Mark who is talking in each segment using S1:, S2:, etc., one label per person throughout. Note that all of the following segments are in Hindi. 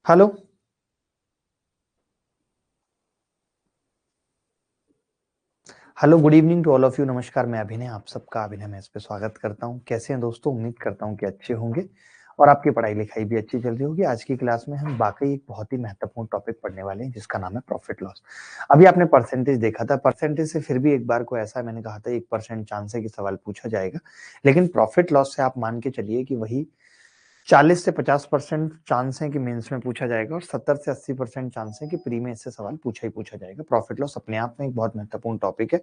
S1: Hello. Hello, good evening to all of you. नमस्कार, मैं अभिनय, आप सबका अभिनय में इस पे स्वागत करता हूं। कैसे हैं दोस्तों? उम्मीद करता हूं कि अच्छे होंगे और आपकी पढ़ाई लिखाई भी अच्छी चल रही होगी। आज की क्लास में हम वाकई एक बहुत ही महत्वपूर्ण टॉपिक पढ़ने वाले हैं जिसका नाम है प्रॉफिट लॉस। अभी आपने परसेंटेज देखा था, परसेंटेज से फिर भी एक बार को ऐसा मैंने कहा था 1% चांस है कि सवाल पूछा जाएगा, लेकिन प्रॉफिट लॉस से आप मान के चलिए कि वही 40 से 50% चांस है कि मेंस में पूछा जाएगा और 70 से 80% चांस है कि प्री में इससे सवाल पूछा ही पूछा जाएगा। प्रॉफिट लॉस अपने आप में एक बहुत महत्वपूर्ण टॉपिक है।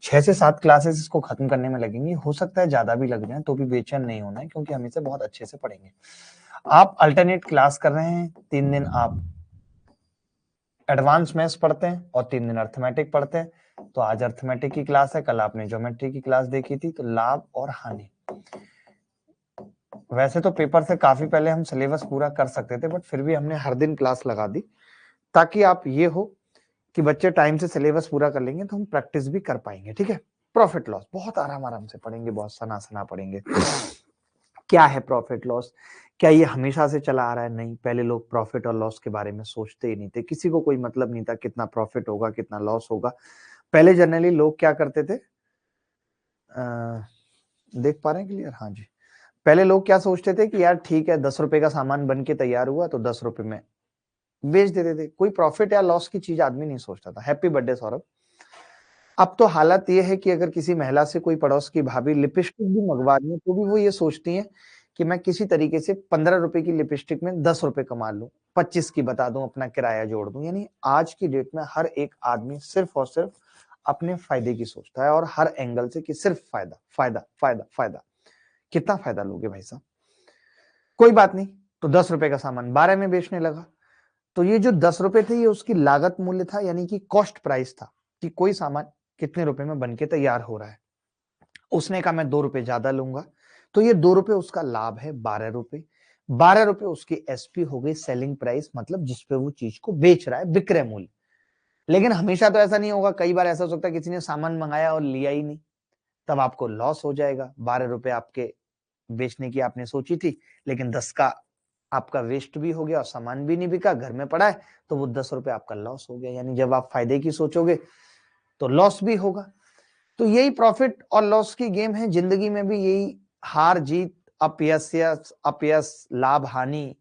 S1: 6 से 7 क्लासेस इसको खत्म करने में लगेंगी, हो सकता है ज्यादा भी लग जाए, तो भी बेचैन नहीं होना है क्योंकि हम इसे बहुत अच्छे से पढ़ेंगे। आप अल्टरनेट क्लास कर रहे हैं, 3 दिन आप एडवांस मैथ्स पढ़ते हैं और 3 दिन अर्थमेटिक पढ़ते हैं। तो आज अर्थमेटिक की क्लास है, कल आपने ज्योमेट्री की क्लास देखी थी। तो लाभ और हानि, वैसे तो पेपर से काफी पहले हम सिलेबस पूरा कर सकते थे, बट फिर भी हमने हर दिन क्लास लगा दी ताकि आप ये हो कि बच्चे टाइम से सिलेबस पूरा कर लेंगे तो हम प्रैक्टिस भी कर पाएंगे। ठीक है, प्रॉफिट लॉस बहुत आराम आराम से पढ़ेंगे, बहुत सना सना पढ़ेंगे। क्या है प्रॉफिट लॉस? क्या ये हमेशा से चला आ रहा है? नहीं, पहले लोग प्रॉफिट और लॉस के बारे में सोचते ही नहीं थे, किसी को कोई मतलब नहीं था कितना प्रॉफिट होगा कितना लॉस होगा। पहले जनरली लोग क्या करते थे, देख पा रहे हैं क्लियर? हाँ जी। पहले लोग क्या सोचते थे कि यार ठीक है, 10 रुपए का सामान बन के तैयार हुआ तो 10 रुपए में बेच देते थे। कोई प्रॉफिट या लॉस की चीज आदमी नहीं सोचता था। Happy birthday Saurabh. अब तो हालत ये है कि अगर किसी महिला से कोई पड़ोस की भाभी लिपस्टिक भी मंगवा रही है तो भी वो ये सोचती है कि मैं किसी तरीके से 15 रुपए की लिपस्टिक में 10 रुपए कमा लूं, 25 की बता दूं, अपना किराया जोड़ दूं। यानी आज की डेट में हर एक आदमी सिर्फ और सिर्फ अपने फायदे की सोचता है और हर एंगल से कि सिर्फ फायदा फायदा फायदा फायदा। कितना फायदा लोगे भाई साहब? कोई बात नहीं, तो 10 रुपए का सामान 12 में बेचने लगा। तो ये जो 10 रुपए थे ये उसकी लागत मूल्य था, यानी कि कॉस्ट प्राइस था कि कोई सामान कितने रुपए में बन के तैयार हो रहा है। उसने कहा मैं 2 रुपए ज्यादा लूंगा, तो ये 2 रुपए उसका लाभ है 12 रुपए। 12 रुपए उसकी एसपी हो गई, सेलिंग प्राइस, मतलब जिसपे वो चीज को बेच रहा है, विक्रय मूल्य। लेकिन हमेशा तो ऐसा नहीं होगा, कई बार ऐसा हो सकता है किसी ने सामान मंगाया और लिया ही नहीं, तब आपको लॉस हो जाएगा। 12 रुपए आपके बेचने की आपने सोची थी, लेकिन 10 का आपका वेस्ट भी हो गया और सामान भी नहीं बिका, घर में पड़ा है, तो वो 10 रुपए आपका लॉस हो गया। यानी जब आप फायदे की सोचोगे तो लॉस भी होगा। तो यही प्रॉफिट और लॉस की गेम है जिंदगी में भी, यही हार जीत, अपयश अपयश, लाभ हानि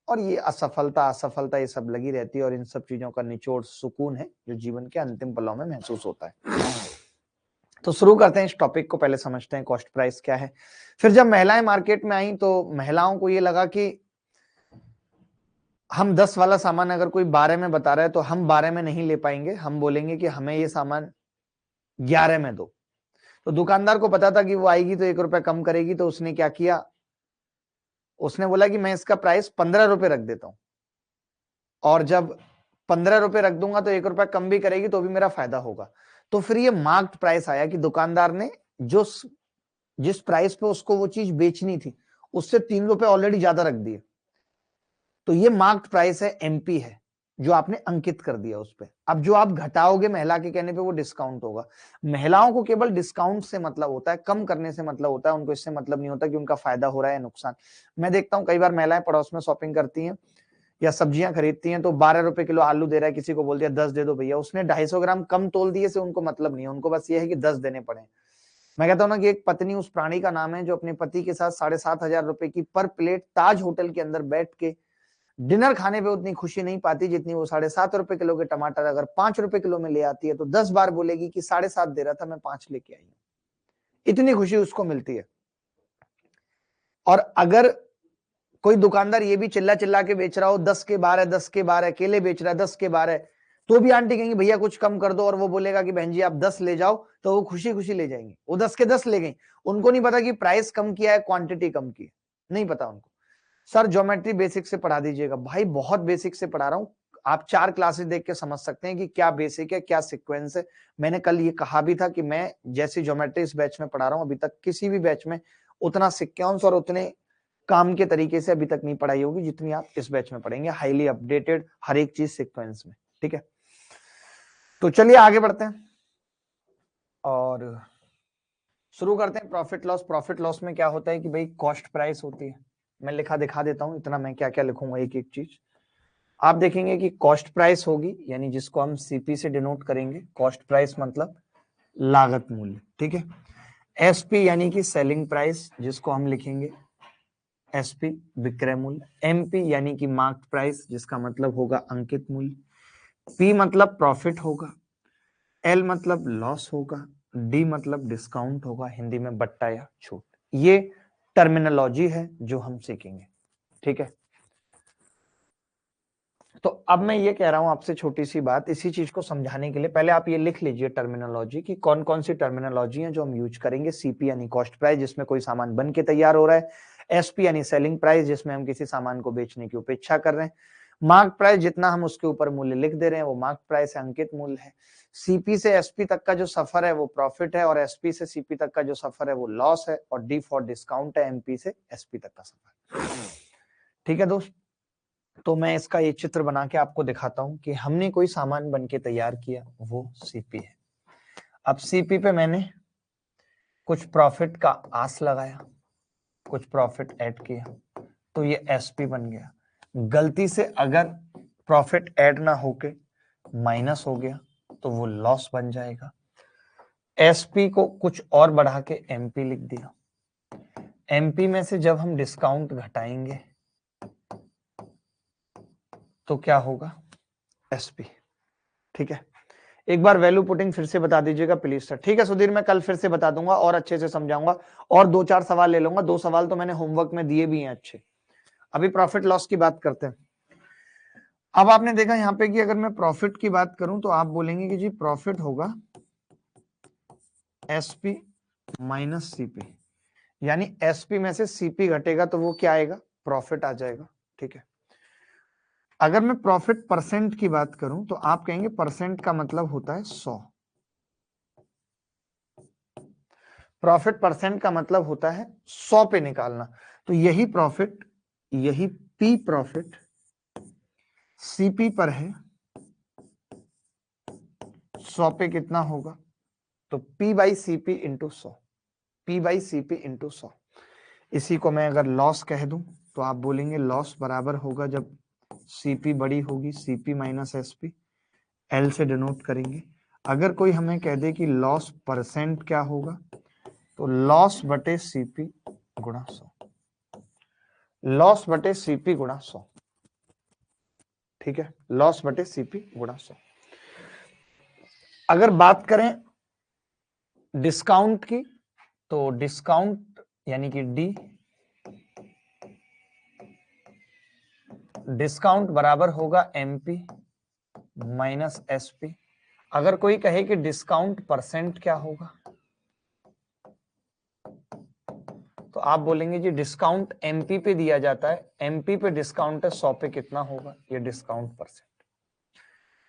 S1: और ये असफलता असफलता, ये सब लगी रहती है और इन सब चीजों का निचोड़ सुकून है जो जीवन के अंतिम पलों में महसूस होता है। तो शुरू करते हैं इस टॉपिक को, पहले समझते हैं कॉस्ट प्राइस क्या है। फिर जब महिलाएं मार्केट में आई तो महिलाओं को ये लगा कि हम 10 वाला सामान अगर कोई 12 में बता रहा है तो हम 12 में नहीं ले पाएंगे, हम बोलेंगे कि हमें ये सामान 11 में दो। तो दुकानदार को पता था कि वो आएगी तो 1 रुपया कम करेगी, तो उसने क्या किया, उसने बोला कि मैं इसका प्राइस 15 रुपए रख देता हूं, और जब 15 रुपए रख दूंगा तो 1 रुपया कम भी करेगी तो भी मेरा फायदा होगा। तो फिर ये मार्क्ड प्राइस आया कि दुकानदार ने जो जिस प्राइस पे उसको वो चीज बेचनी थी उससे 3 रुपए ऑलरेडी ज्यादा रख दिए। तो ये मार्क्ड प्राइस है, एमपी है, जो आपने अंकित कर दिया उस पे। अब जो आप घटाओगे महिला के कहने पे वो डिस्काउंट होगा। महिलाओं को केवल डिस्काउंट से मतलब होता है, कम करने से मतलब होता है, उनको इससे मतलब नहीं होता कि उनका फायदा हो रहा है या नुकसान। मैं देखता हूं कई बार महिलाएं पड़ोस में शॉपिंग करती हैं या सब्जियां खरीदती हैं, तो 12 रुपए किलो आलू दे रहा है, किसी को बोल दिया 10 दे दो भैया, उसने 250 ग्राम कम तोल दिए से उनको मतलब नहीं है, उनको बस ये है कि 10 देने पड़े। मैं कहता हूं ना कि एक पत्नी उस प्राणी का नाम है जो अपने पति के साथ 7,500 रुपए की पर प्लेट ताज होटल के अंदर बैठ के डिनर खाने पे उतनी खुशी नहीं पाती जितनी वो 7.5 रुपए किलो के टमाटर अगर 5 रुपए किलो में ले आती है तो 10 बार बोलेगी कि 7.5 दे रहा था, मैं 5 लेके आई हूं। इतनी खुशी उसको मिलती है। और अगर कोई दुकानदार ये भी चिल्ला चिल्ला के बेच रहा हो 10 के 12, 10 के 12 केले बेच रहा है, 10 के 12, तो भी आंटी कहेंगी भैया कुछ कम कर दो, और वो बोलेगा कि बहन जी आप 10 ले जाओ, तो वो खुशी खुशी ले जाएंगे। वो 10 के 10 ले गई, उनको नहीं पता कि प्राइस कम किया है, क्वांटिटी कम की है, नहीं पता उनको। सर ज्योमेट्री बेसिक से पढ़ा दीजिएगा, भाई बहुत बेसिक से पढ़ा रहा हूं। आप 4 क्लासेस देख के समझ सकते हैं कि क्या बेसिक है क्या सीक्वेंस है। मैंने कल ये कहा भी था कि मैं जैसी ज्योमेट्री इस बैच में पढ़ा रहा हूं, अभी तक किसी भी बैच में उतना सीक्वेंस और उतने काम के तरीके से अभी तक नहीं पढ़ाई होगी जितनी आप इस बैच में पढ़ेंगे, हाईली अपडेटेड, हर एक चीज सीक्वेंस में। ठीक है, तो चलिए आगे बढ़ते हैं और शुरू करते हैं प्रॉफिट लॉस। प्रॉफिट लॉस में क्या होता है कि भाई कॉस्ट प्राइस होती है। मैं लिखा दिखा देता हूं, इतना मैं क्या क्या लिखूंगा एक एक चीज। आप देखेंगे कि कॉस्ट प्राइस होगी, यानी जिसको हम सीपी से डिनोट करेंगे, कॉस्ट प्राइस मतलब लागत मूल्य, ठीक है। एसपी यानी कि सेलिंग प्राइस, जिसको हम लिखेंगे एसपी विक्रय मूल्य। एमपी यानी कि मार्क प्राइस, जिसका मतलब होगा अंकित मूल्य। पी मतलब प्रॉफिट होगा, एल मतलब लॉस होगा, डी मतलब डिस्काउंट होगा, हिंदी में बट्टा या छूट। ये टर्मिनोलॉजी है जो हम सीखेंगे, ठीक है। तो अब मैं ये कह रहा हूं आपसे छोटी सी बात, इसी चीज को समझाने के लिए पहले आप ये लिख लीजिए टर्मिनोलॉजी की कौन कौन सी टर्मिनोलॉजी है जो हम यूज करेंगे। सीपी यानी कॉस्ट प्राइस, जिसमें कोई सामान बन के तैयार हो रहा है। एसपी यानी सेलिंग प्राइस, जिसमें हम किसी सामान को बेचने की अपेक्षा कर रहे हैं। मार्क प्राइस, जितना हम उसके ऊपर मूल्य लिख दे रहे हैं वो मार्क प्राइस है, अंकित मूल्य है। सीपी से एसपी तक का जो सफर है वो प्रॉफिट है, और एसपी से सीपी तक का जो सफर है वो लॉस है, और डी फॉर डिस्काउंट है, एमपी से एसपी तक का सफर। ठीक है दोस्त, तो मैं इसका ये चित्र बना के आपको दिखाता हूं कि हमने कोई सामान बन के तैयार किया, वो सीपी है। अब सीपी पे मैंने कुछ प्रॉफिट का आस लगाया, कुछ प्रॉफिट ऐड किया, तो ये एसपी बन गया। गलती से अगर प्रॉफिट ऐड ना होके माइनस हो गया तो वो लॉस बन जाएगा। एसपी को कुछ और बढ़ा के एमपी लिख दिया। एमपी में से जब हम डिस्काउंट घटाएंगे तो क्या होगा, एसपी। ठीक है, एक बार वैल्यू पुटिंग फिर से बता दीजिएगा प्लीज सर। ठीक है सुधीर, मैं कल फिर से बता दूंगा और अच्छे से समझाऊंगा, और 2-4 सवाल ले लूंगा। 2 सवाल तो मैंने होमवर्क में दिए भी हैं अच्छे। अभी प्रॉफिट लॉस की बात करते हैं। अब आपने देखा यहाँ पे कि अगर मैं प्रॉफिट की बात करूं तो आप बोलेंगे कि जी प्रॉफिट होगा एसपी माइनस सीपी, यानी एसपी में से सीपी घटेगा तो वो क्या आएगा, प्रॉफिट आ जाएगा। ठीक है, अगर मैं प्रॉफिट परसेंट की बात करूं तो आप कहेंगे परसेंट का मतलब होता है 100। प्रॉफिट परसेंट का मतलब होता है 100 पे निकालना। तो यही प्रॉफिट, यही पी प्रॉफिट सीपी पर है, 100 पे कितना होगा, तो P by CP into 100, P by CP into 100। इसी को मैं अगर लॉस कह दूं तो आप बोलेंगे लॉस बराबर होगा, जब सीपी बड़ी होगी, सीपी माइनस एसपी, एल से डिनोट करेंगे। अगर कोई हमें कह दे कि लॉस परसेंट क्या होगा, तो लॉस बटे सीपी गुणा 100, लॉस बटे सीपी गुणा 100। ठीक है, लॉस बटे सीपी गुणा 100। अगर बात करें डिस्काउंट की, तो डिस्काउंट यानी कि डी, डिस्काउंट बराबर होगा एमपी माइनस एसपी। अगर कोई कहे कि डिस्काउंट परसेंट क्या होगा, तो आप बोलेंगे जी डिस्काउंट एमपी पे दिया जाता है, एमपी पे डिस्काउंट है 100 पे कितना होगा, ये डिस्काउंट परसेंट।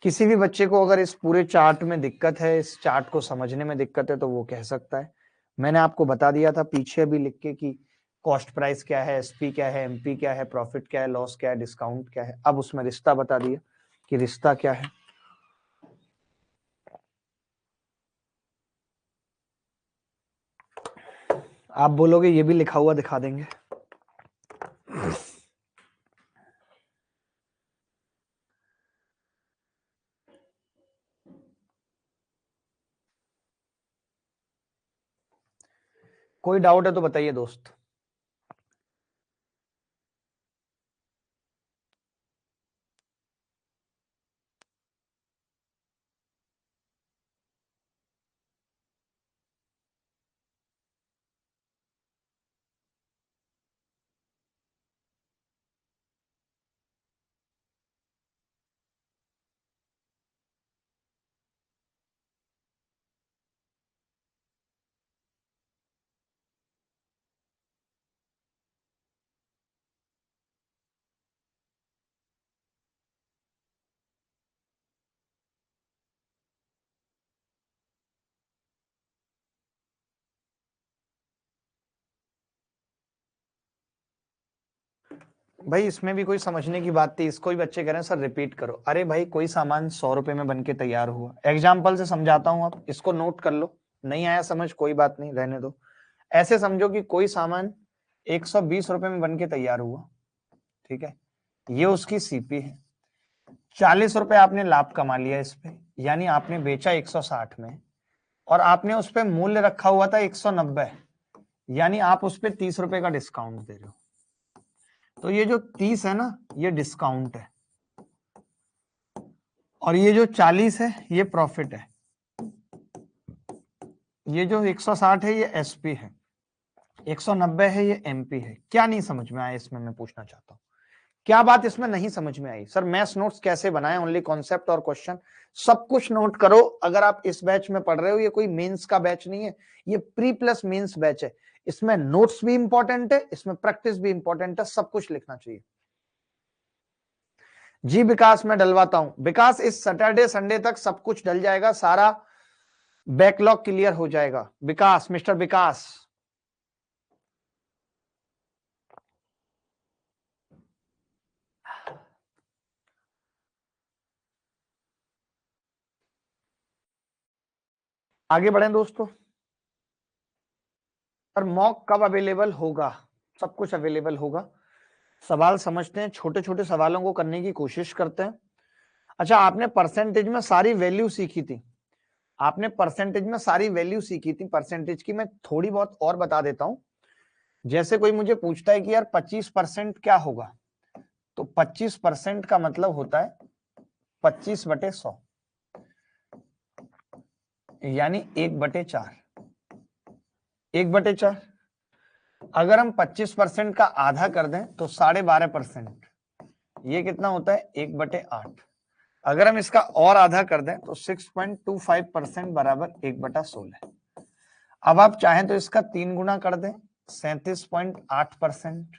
S1: किसी भी बच्चे को अगर इस पूरे चार्ट में दिक्कत है, इस चार्ट को समझने में दिक्कत है, तो वो कह सकता है। मैंने आपको बता दिया था पीछे अभी लिख के कि कॉस्ट प्राइस क्या है, एसपी क्या है, एमपी क्या है, प्रॉफिट क्या है, लॉस क्या है, डिस्काउंट क्या है। अब उसमें रिश्ता बता दिया कि रिश्ता क्या है। आप बोलोगे ये भी लिखा हुआ दिखा देंगे, कोई डाउट है तो बताइए दोस्त। भाई इसमें भी कोई समझने की बात थी, इसको ही बच्चे कह रहे हैं सर रिपीट करो। अरे भाई कोई सामान 100 रुपए में बन के तैयार हुआ, एग्जाम्पल से समझाता हूं, आप इसको नोट कर लो। नहीं आया समझ कोई बात नहीं, रहने दो। ऐसे समझो कि कोई सामान 120 रुपए में बन के तैयार हुआ, ठीक है, ये उसकी सीपी है। 40 रुपए आपने लाभ कमा लिया इस पे, यानी आपने बेचा 160 में और आपने उस पे मूल्य रखा हुआ था 190, यानी आप उस पे 30 रुपए का डिस्काउंट दे रहे हो। तो ये जो 30 है ना, ये डिस्काउंट है, और ये जो 40 है ये प्रॉफिट है। ये जो 160 है ये एसपी है, 190 है ये एमपी है। क्या नहीं समझ में आया इसमें, मैं पूछना चाहता हूं, क्या बात इसमें नहीं समझ में आई? सर मैथ्स नोट्स कैसे बनाए, ओनली कॉन्सेप्ट और क्वेश्चन, सब कुछ नोट करो। अगर आप इस बैच में पढ़ रहे हो, ये कोई मेंस का बैच नहीं है, ये प्री प्लस मेंस बैच है। इसमें नोट्स भी इंपॉर्टेंट है, इसमें प्रैक्टिस भी इंपॉर्टेंट है, सब कुछ लिखना चाहिए। जी विकास मैं डलवाता हूं। विकास इस सैटरडे संडे तक सब कुछ डल जाएगा, सारा बैकलॉग क्लियर हो जाएगा। विकास, मिस्टर विकास, आगे बढ़ें दोस्तों। पर मॉक कब अवेलेबल होगा? सब कुछ अवेलेबल होगा। सवाल समझते हैं, छोटे छोटे सवालों को करने की कोशिश करते हैं। अच्छा, आपने परसेंटेज में सारी वैल्यू सीखी थी, आपने परसेंटेज में सारी वैल्यू सीखी थी। परसेंटेज की मैं थोड़ी बहुत और बता देता हूं। जैसे कोई मुझे पूछता है कि यार 25% क्या होगा, तो 25% का मतलब होता है 25/100, यानी 1/4। 1/4 अगर हम 25% का आधा कर दें तो 12.5%, ये कितना होता है 1/8। अगर हम इसका और आधा कर दें तो 6.25% बराबर 1/16। अब आप चाहें तो इसका 3 गुना कर दें, 37.8%,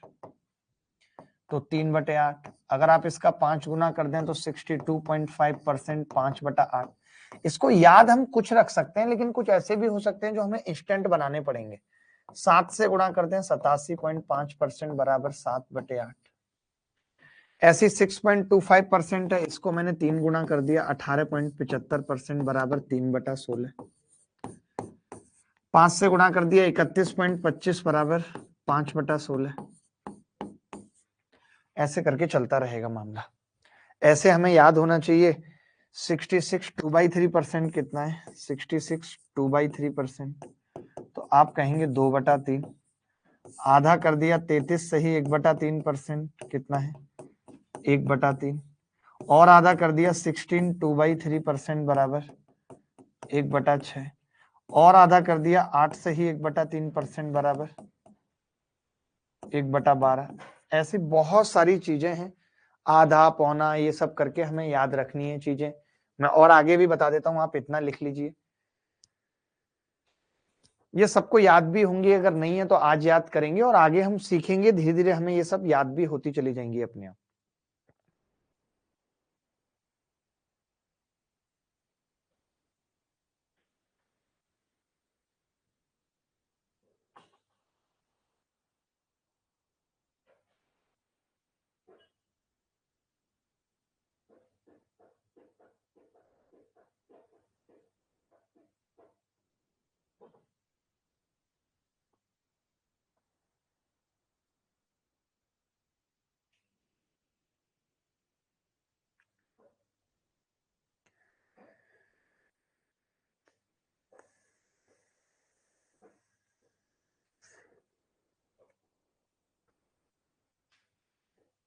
S1: तो 3/8। अगर आप इसका 5 गुना कर दें तो 62.5%, 5/8। इसको याद हम कुछ रख सकते हैं, लेकिन कुछ ऐसे भी हो सकते हैं जो हमें इंस्टेंट बनाने पड़ेंगे। 7 से गुणा कर दें, 87.5% बराबर 7/8। ऐसी 6.25% है, इसको मैंने 3 गुना कर दिया, 18.75% बराबर 3/16। 5 से गुणा कर दिया, 31.25 बराबर 5/16। ऐसे करके चलता रहेगा मामला। ऐसे हमें याद होना चाहिए 66 2/3% कितना है, 66 2/3%, तो आप कहेंगे 2/3। आधा कर दिया 33 सही 1/3% कितना है 1/3, और आधा कर दिया 16 2/3% बराबर 1/6, और आधा कर दिया 8 से ही 1/3% बराबर 1/12। ऐसी बहुत सारी चीजें हैं, आधा पौना ये सब करके हमें याद रखनी है चीजें। मैं और आगे भी बता देता हूं, आप इतना लिख लीजिए। ये सबको याद भी होंगी, अगर नहीं है तो आज याद करेंगे और आगे हम सीखेंगे, धीरे धीरे हमें ये सब याद भी होती चली जाएंगी अपने आप।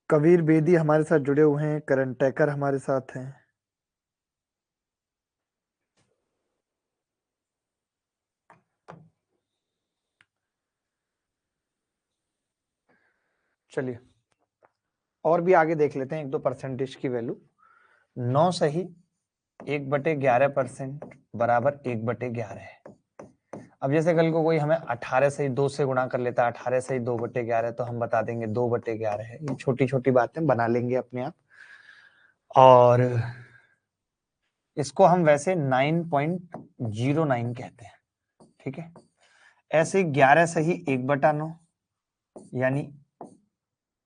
S1: कबीर बेदी हमारे साथ जुड़े हुए हैं, करण टैकर हमारे साथ हैं। चलिए और भी आगे देख लेते हैं, 1-2 परसेंटेज की वैल्यू। 9 सही 1/11% बराबर 1/11 है। अब जैसे कल को कोई हमें 18 सही 2 से गुणा कर लेता है, 18 सही 2/11, तो हम बता देंगे 2/11 है। ये छोटी छोटी बातें बना लेंगे अपने आप। और इसको हम वैसे 9.09 कहते हैं, ठीक है। ऐसे 11 सही 1/9, यानी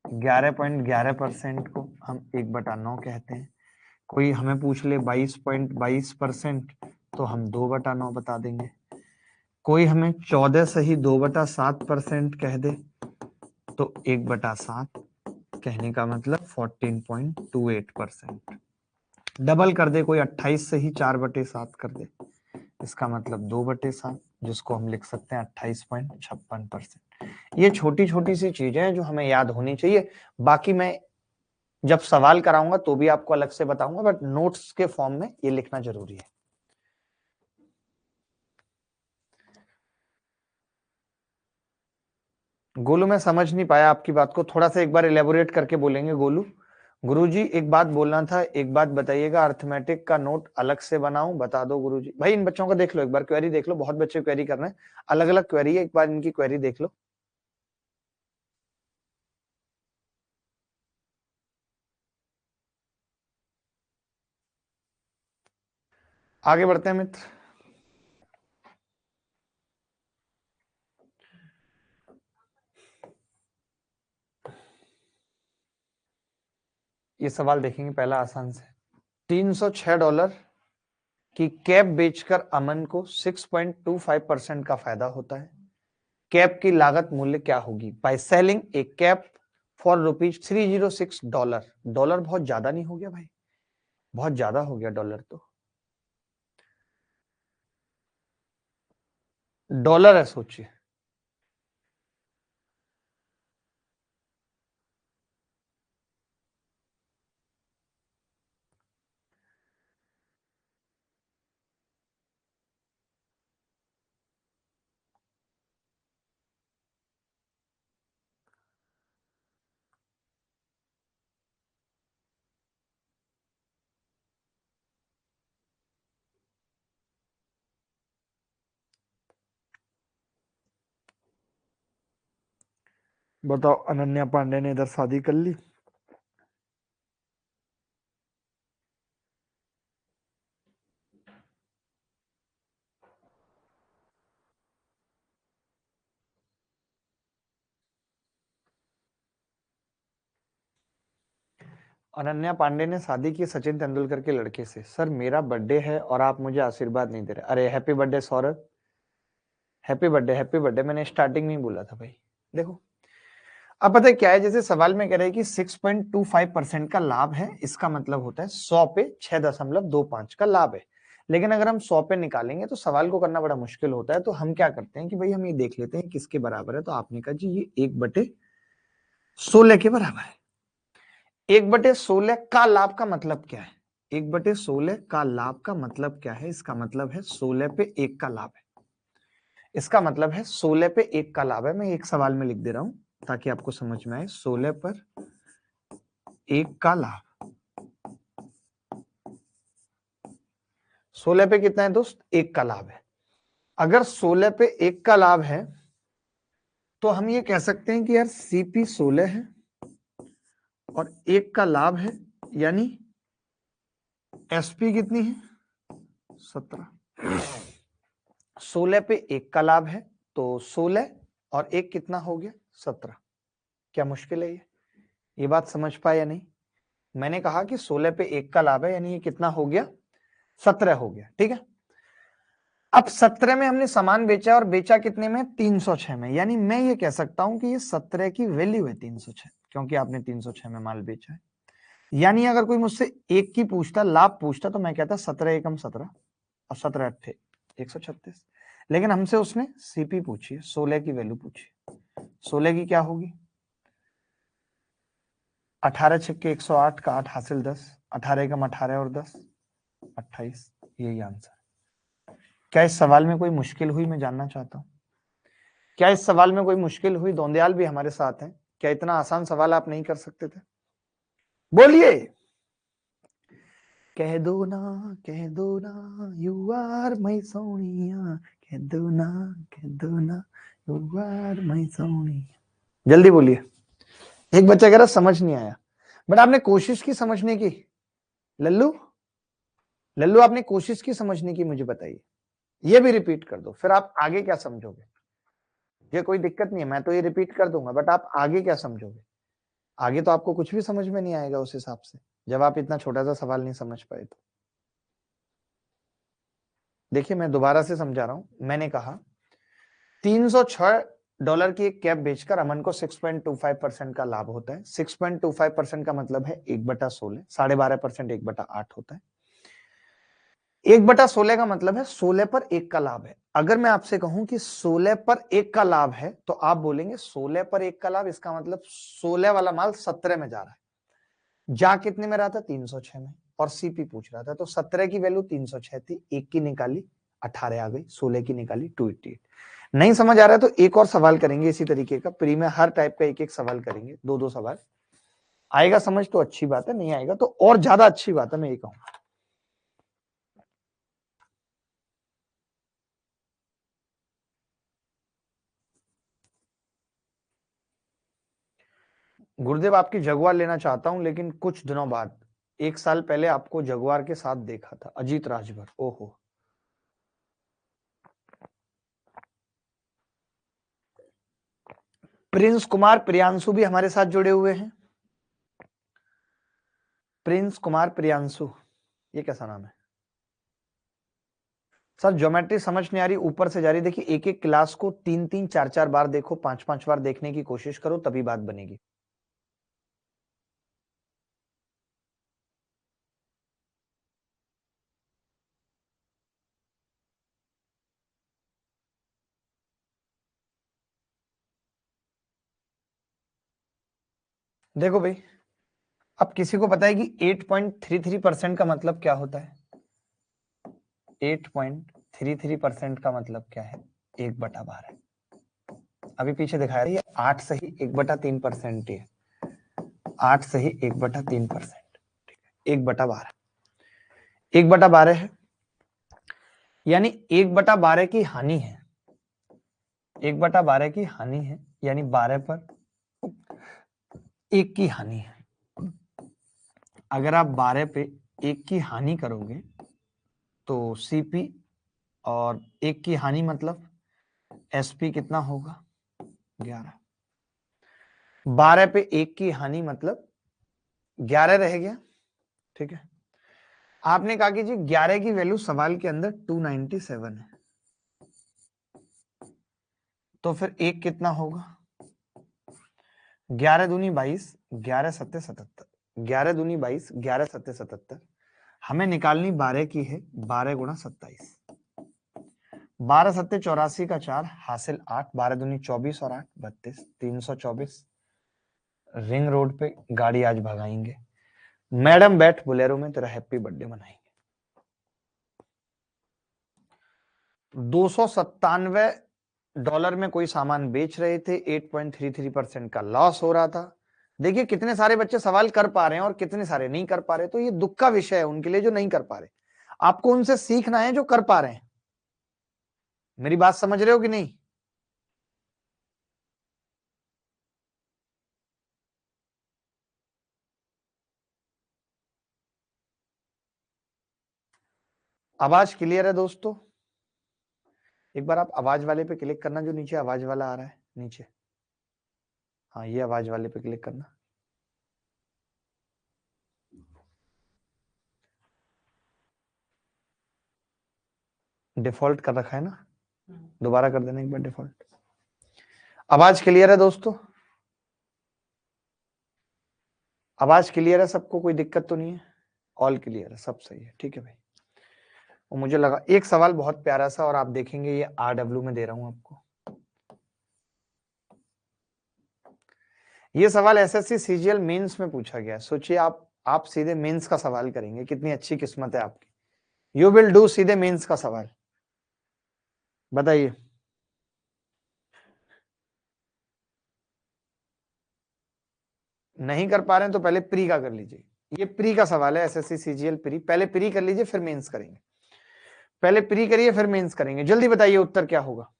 S1: 11.11% को हम 1/9 कहते हैं। कोई हमें पूछ ले 22.22%, तो हम 2/9 बता देंगे। कोई हमें 14 सही 2/7% कह दे, तो 1/7 कहने का मतलब 14.28%। डबल कर दे कोई 28 से ही 4/7 कर दे, इसका मतलब 2/7, जिसको हम लिख सकते हैं 28.56%। ये छोटी छोटी सी चीजें हैं जो हमें याद होनी चाहिए। बाकी मैं जब सवाल कराऊंगा तो भी आपको अलग से बताऊंगा, बट नोट्स के फॉर्म में ये लिखना जरूरी है। गोलू मैं समझ नहीं पाया आपकी बात को, थोड़ा सा एक बार इलेबोरेट करके बोलेंगे गोलू। गुरुजी एक बात बोलना था, एक बात बताइएगा, अर्थमेटिक का नोट अलग से बनाऊं, बता दो गुरुजी। भाई इन बच्चों को देख लो, एक बार क्वेरी देख लो, बहुत बच्चे क्वेरी कर रहे हैं, अलग अलग क्वेरी है, एक बार इनकी क्वेरी देख लो। आगे बढ़ते हैं मित्र। ये सवाल देखेंगे पहला आसान से। $306 की कैप बेचकर अमन को 6.25% का फायदा होता है। कैप की लागत मूल्य क्या होगी by selling A cap for $306। Dollar बहुत ज्यादा नहीं हो गया भाई? बहुत ज्यादा हो गया डॉलर तो। डॉलर है, सोचिए। बताओ, अनन्या पांडे ने इधर शादी कर ली। अनन्या पांडे ने शादी की सचिन तेंदुलकर के लड़के से। सर मेरा बर्थडे है और आप मुझे आशीर्वाद नहीं दे रहे। अरे happy birthday Saurabh, happy birthday, happy birthday. मैंने स्टार्टिंग में ही बोला था भाई। देखो अब पता है क्या है, जैसे सवाल में कह रहे हैं कि 6.25% का लाभ है, इसका मतलब होता है 100 पे 6.25 का लाभ है। लेकिन अगर हम 100 पे निकालेंगे तो सवाल को करना बड़ा मुश्किल होता है। तो हम क्या करते हैं कि भाई हम ये देख लेते हैं किसके बराबर है। तो आपने कहा जी ये 1/16 के बराबर है। 1/16 का लाभ का मतलब क्या है? 1/16 का लाभ का मतलब क्या है? इसका मतलब है 16 पे 1 का लाभ है। इसका मतलब है 16 पे 1 का लाभ है। मैं एक सवाल में लिख दे रहा हूं ताकि आपको समझ में आए। 16 पर 1 का लाभ, 16 पे कितना है दोस्त? 1 का लाभ है। अगर 16 पे 1 का लाभ है तो हम ये कह सकते हैं कि यार सीपी 16 है और 1 का लाभ है, यानी एसपी कितनी है? 17। 16 पे 1 का लाभ है तो 16 और 1 कितना हो गया? 17। क्या मुश्किल है ये बात समझ पाए या नहीं? मैंने कहा कि 16 पे 1 का लाभ है, यानी ये कितना हो गया? 17 हो गया। ठीक है, अब 17 में हमने सामान बेचा और बेचा कितने में? 306 में। यानी मैं ये कह सकता हूं कि ये 17 की वैल्यू है 306, क्योंकि आपने 306 में माल बेचा है। यानी अगर कोई मुझसे 1 की पूछता, लाभ पूछता, तो मैं कहता 17 एकम 17 और 17 अट्ठे 136। लेकिन हमसे उसने सीपी पूछी है, 16 की वैल्यू पूछी। 16 की क्या होगी? 18 छक्के 108 का 8 हासिल 10, 18 एकम 18 और 10 28। यही आंसर। क्या इस सवाल में कोई मुश्किल हुई? मैं जानना चाहता हूं, क्या इस सवाल में कोई मुश्किल हुई? दोंदयाल भी हमारे साथ हैं। क्या इतना आसान सवाल आप नहीं कर सकते थे? बोलिए। कह दो ना यू आर माय सोनिया, कह दो ना, कह दो ना यू आर माय सोनिया। जल्दी बोलिए। एक बच्चा कह रहा समझ नहीं आया, बट आपने कोशिश की समझने की। लल्लू, लल्लू आपने कोशिश की समझने की, मुझे बताइए। ये भी रिपीट कर दो, फिर आप आगे क्या समझोगे? ये कोई दिक्कत नहीं है, मैं तो ये रिपीट कर दूंगा, बट आप आगे क्या समझोगे? आगे तो आपको कुछ भी समझ में नहीं आएगा उस हिसाब से, जब आप इतना छोटा सा सवाल नहीं समझ पाए तो। देखिए मैं दोबारा से समझा रहा हूं। मैंने कहा 306 डॉलर की एक कैप बेचकर अमन को 6.25% का लाभ होता है। 6.25% का मतलब है 1/16, 12.5% 1/8 होता है। 1/16 का मतलब है 16 पर 1 का लाभ है। अगर मैं आपसे कहूं कि 16 पर 1 का लाभ है तो आप बोलेंगे 16 पर 1 का लाभ, इसका मतलब 16 वाला माल 17 में जा रहा है। जा कितने में रहा था? 306 में। और सीपी पूछ रहा था, तो 17 की वैल्यू 306 थी, 1 की निकाली 18 आ गई, 16 की निकाली 288। नहीं समझ आ रहा है तो एक और सवाल करेंगे इसी तरीके का। प्री में हर टाइप का एक एक सवाल करेंगे, दो दो सवाल। आएगा समझ तो अच्छी बात है, नहीं आएगा तो और ज्यादा अच्छी बात है, मैं ये कहूंगा। गुरुदेव आपकी जगुआर लेना चाहता हूं, लेकिन कुछ दिनों बाद। 1 साल पहले आपको जगुआर के साथ देखा था, अजीत राजभर। ओहो। प्रिंस कुमार प्रियांशु भी हमारे साथ जुड़े हुए हैं। प्रिंस कुमार प्रियांशु, ये कैसा नाम है सर? ज्योमेट्री समझ नहीं आ रही, ऊपर से जारी। देखिए, एक एक क्लास को 3-3 4-4 बार देखो, 5-5 बार देखने की कोशिश करो, तभी बात बनेगी। देखो भाई, अब किसी को पता है कि 8.33% का मतलब क्या होता है? 8.33% का मतलब क्या है? 1/12 है। अभी पीछे दिखाया ये 8 सही 1/3% ही है। 8 सही 1/3%, 1/12। 1/12 है, यानी 1/12 की हानि है। 1/12 की हानि है, यानी 12 पर 1 की हानि है। अगर आप 12 पे 1 की हानि करोगे तो सीपी, और 1 की हानि मतलब एसपी कितना होगा? 11। 12 पे 1 की हानि मतलब 11 रह गया। ठीक है, आपने कहा कि जी 11 की वैल्यू सवाल के अंदर 297 है, तो फिर 1 कितना होगा? 11 दूनी 22, 11 सत्ते 77, 11 दूनी 22, 11 सत्ते 77। हमें निकालनी 12 की है, 12 गुणा 27। 12 सत्ते 84 का 4 हासिल 8, 12 दूनी 24 और 8 32, 324। रिंग रोड पे गाड़ी आज भगाएंगे। मैडम बैठ बोलेरो में, तेरा हैप्पी बर्थडे मनाएंगे। 297 डॉलर में कोई सामान बेच रहे थे, 8.33% का लॉस हो रहा था। देखिए कितने सारे बच्चे सवाल कर पा रहे हैं और कितने सारे नहीं कर पा रहे, तो ये दुख का विषय है उनके लिए जो नहीं कर पा रहे। आपको उनसे सीखना है जो कर पा रहे हैं। मेरी बात समझ रहे हो कि नहीं? आवाज क्लियर है दोस्तों? एक बार आप आवाज वाले पे क्लिक करना, जो नीचे आवाज वाला आ रहा है नीचे। हाँ, ये आवाज वाले पे क्लिक करना। डिफॉल्ट कर रखा है ना? दोबारा कर देना एक बार डिफॉल्ट। आवाज क्लियर है दोस्तों? आवाज क्लियर है सबको? कोई दिक्कत तो नहीं है? ऑल क्लियर है, सब सही है, ठीक है भाई। और मुझे लगा एक सवाल बहुत प्यारा सा, और आप देखेंगे ये RW में दे रहा हूं आपको। ये सवाल एसएससी सीजीएल मेंस में पूछा गया। सोचिए आप सीधे मेंस का सवाल करेंगे, कितनी अच्छी किस्मत है आपकी। यू विल डू सीधे मेंस का सवाल। बताइए। नहीं कर पा रहे हैं तो पहले प्री का कर लीजिए। ये प्री का सवाल है, एसएससी सीजीएल प्री। पहले प्री कर लीजिए फिर मेंस करेंगे। पहले प्री करिए फिर मेंस करेंगे। जल्दी बताइए उत्तर क्या होगा।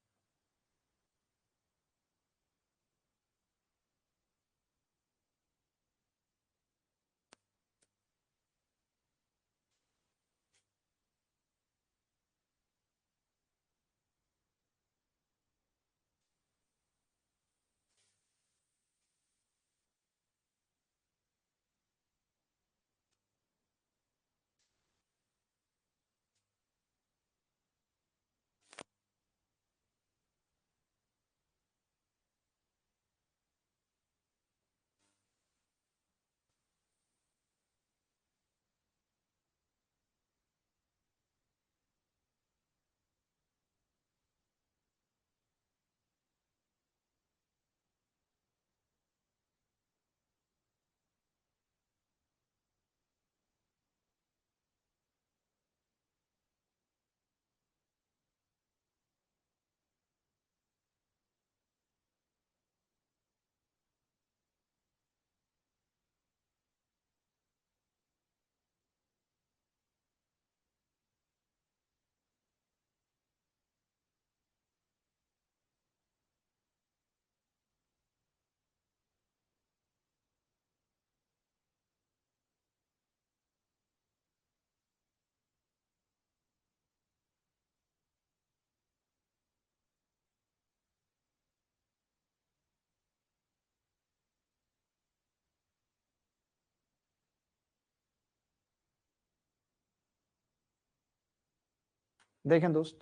S1: देखें दोस्त,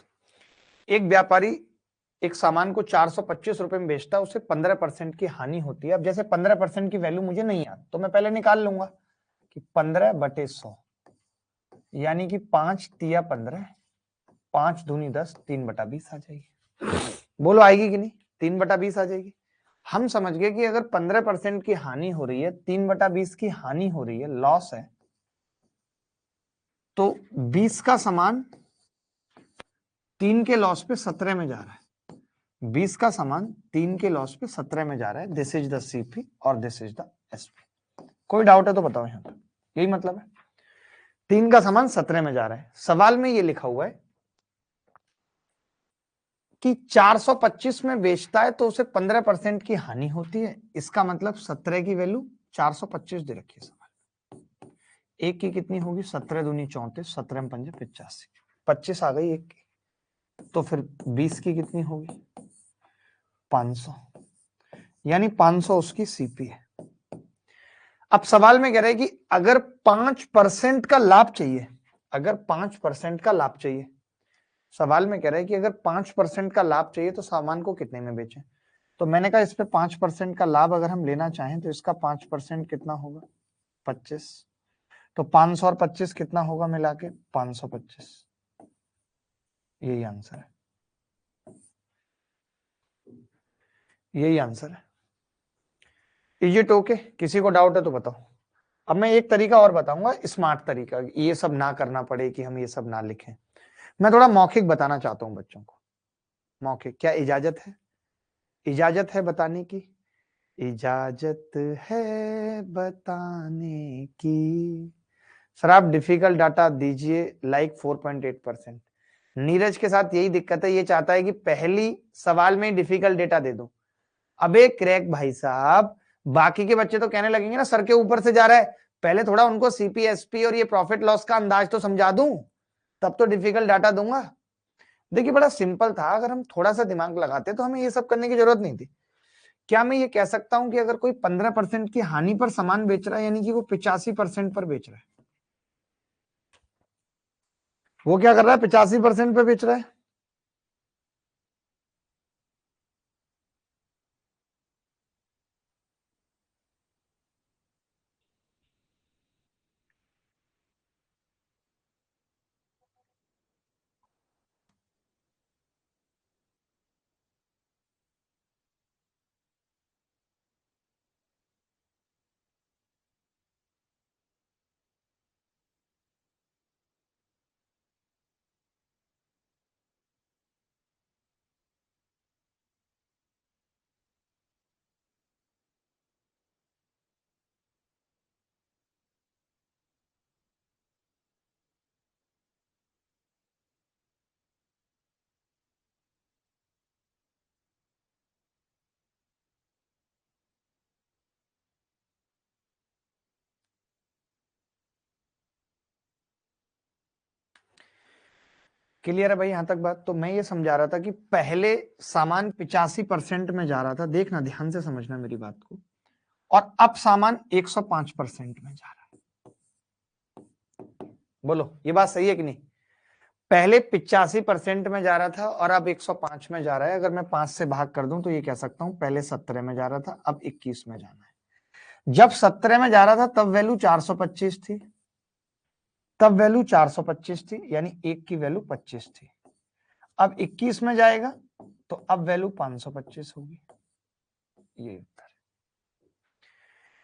S1: एक व्यापारी एक सामान को 425 रुपए में बेचता है, उसे 15% की हानि होती है। अब जैसे 15% की वैल्यू मुझे नहीं आती तो मैं पहले निकाल लूंगा कि 15/100 यानी कि 5 तिया 15, 5 दूनी 10, 3/20 आ जाएगी। बोलो आएगी कि नहीं? 3/20 आ जाएगी। हम समझ गए कि अगर 15% की हानि हो रही है, 3/20 की हानि हो रही है, लॉस है, तो 20 का सामान 3 के लॉस पे 17 में जा रहा है। 20 का सामान 3 के लॉस पे 17 में जा रहा है। दिस इज द सीपी और दिस इज द एसपी। कोई डाउट है तो बताओ यहां पर। यही मतलब है, 3 का सामान 17 में जा रहा है। सवाल में ये लिखा हुआ है कि 425 में बेचता है तो उसे 15% की हानि होती है। इसका मतलब 17 की वैल्यू 425 दे रखी है सवाल। एक की कितनी होगी? 17 दूनी 34, 17 पंजे 85, 25 आ गई एक की। तो फिर 20 की कितनी होगी? 500, यानी 500 उसकी सीपी है। अब सवाल में कह रहे हैं कि अगर 5% का लाभ चाहिए, अगर 5% का लाभ चाहिए, सवाल में कह रहे हैं कि अगर 5% का लाभ चाहिए तो सामान को कितने में बेचें। तो मैंने कहा इस पे 5% का लाभ अगर हम लेना चाहें तो इसका 5% कितना होगा? 25। तो 500 और 25 कितना होगा मिला के? 525। यही आंसर है, यही आंसर है। Is it okay? किसी को डाउट है तो बताओ। अब मैं एक तरीका और बताऊंगा, स्मार्ट तरीका, ये सब ना करना पड़े कि हम ये सब ना लिखें। मैं थोड़ा मौखिक बताना चाहता हूं बच्चों को। मौखिक, क्या इजाजत है? इजाजत है बताने की? इजाजत है बताने की। सर आप डिफिकल्ट डाटा दीजिए, लाइक 4.8%। नीरज के साथ यही दिक्कत है, ये चाहता है कि पहली सवाल में डिफिकल्ट डेटा दे दो। अबे क्रैक भाई साहब, बाकी के बच्चे तो कहने लगेंगे ना सर के ऊपर से जा रहा है, पहले थोड़ा उनको सीपीएसपी और ये प्रॉफिट लॉस का अंदाज तो समझा दूं, तब तो डिफिकल्ट डाटा दूंगा। देखिए बड़ा सिंपल था, अगर हम थोड़ा सा दिमाग लगाते तो हमें ये सब करने की जरूरत नहीं थी। क्या मैं ये कह सकता हूं कि अगर कोई 15% की हानि पर सामान बेच रहा है, यानी कि वो 85% पर बेच रहा है, वो क्या कर रहा है? 85% पे बेच रहा है। क्लियर है भाई यहां तक बात? तो मैं ये समझा रहा था कि पहले सामान 85% में जा रहा था, देखना ध्यान से समझना मेरी बात को, और अब सामान 105% में जा रहा है। बोलो ये बात सही है कि नहीं? पहले 85% में जा रहा था और अब 105 में जा रहा है। अगर मैं 5 से भाग कर दूं तो ये कह सकता हूं पहले 17 में जा रहा था, अब 21 में जाना है। जब 17 में जा रहा था तब वैल्यू 425 थी, तब वैल्यू 425 थी, यानी एक की वैल्यू 25 थी। अब 21 में जाएगा तो अब वैल्यू 525 होगी। ये उत्तर।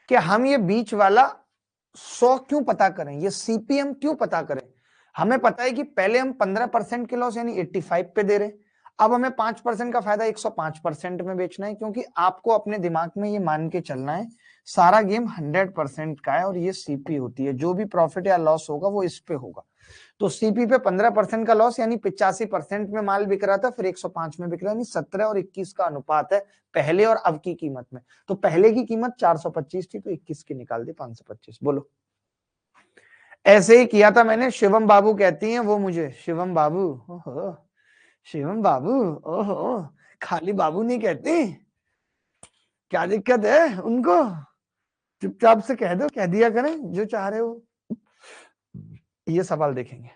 S1: कि हम ये बीच वाला 100 क्यों पता करें, ये सीपीएम क्यों पता करें? हमें पता है कि पहले हम 15% के लॉस यानी 85 पे दे रहे हैं, अब हमें 5% का फायदा 105% में बेचना है, क्योंकि आपको अपने दिमाग में ये मान के चलना है सारा गेम 100% का है और ये सीपी होती है, जो भी प्रॉफिट या लॉस होगा वो इस पे होगा। तो सीपी पे 15% का लॉस यानी 85% में माल बिक रहा था, फिर 105 में बिक रहा है, यानी 17 और 21 का अनुपात है पहले और अब की कीमत में। तो पहले की कीमत 425 थी तो 21 की निकाल दी 525। बोलो। ऐसे ही किया था मैंने। शिवम बाबू कहती हैं वो मुझे, शिवम बाबू, ओहो शिवम बाबू, ओहो खाली बाबू नहीं कहती, क्या दिक्कत है उनको? चुपचाप से कह दो, कह दिया करें जो चाह रहे हो। ये सवाल देखेंगे।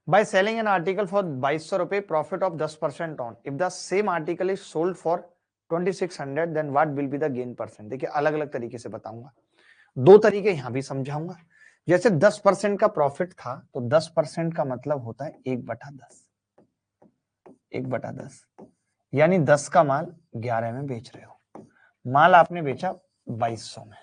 S1: By selling an article for 2200 रुपए, profit of 10% on, if the same article is sold for 2600, then what will be the gain percent. देखिए अलग अलग तरीके से बताऊंगा, दो तरीके यहां भी समझाऊंगा। जैसे 10% का प्रॉफिट था, तो 10% का मतलब होता है 1/10, 1/10, यानी 10 का माल 11 में बेच रहे हो, माल आपने बेचा 2200 में,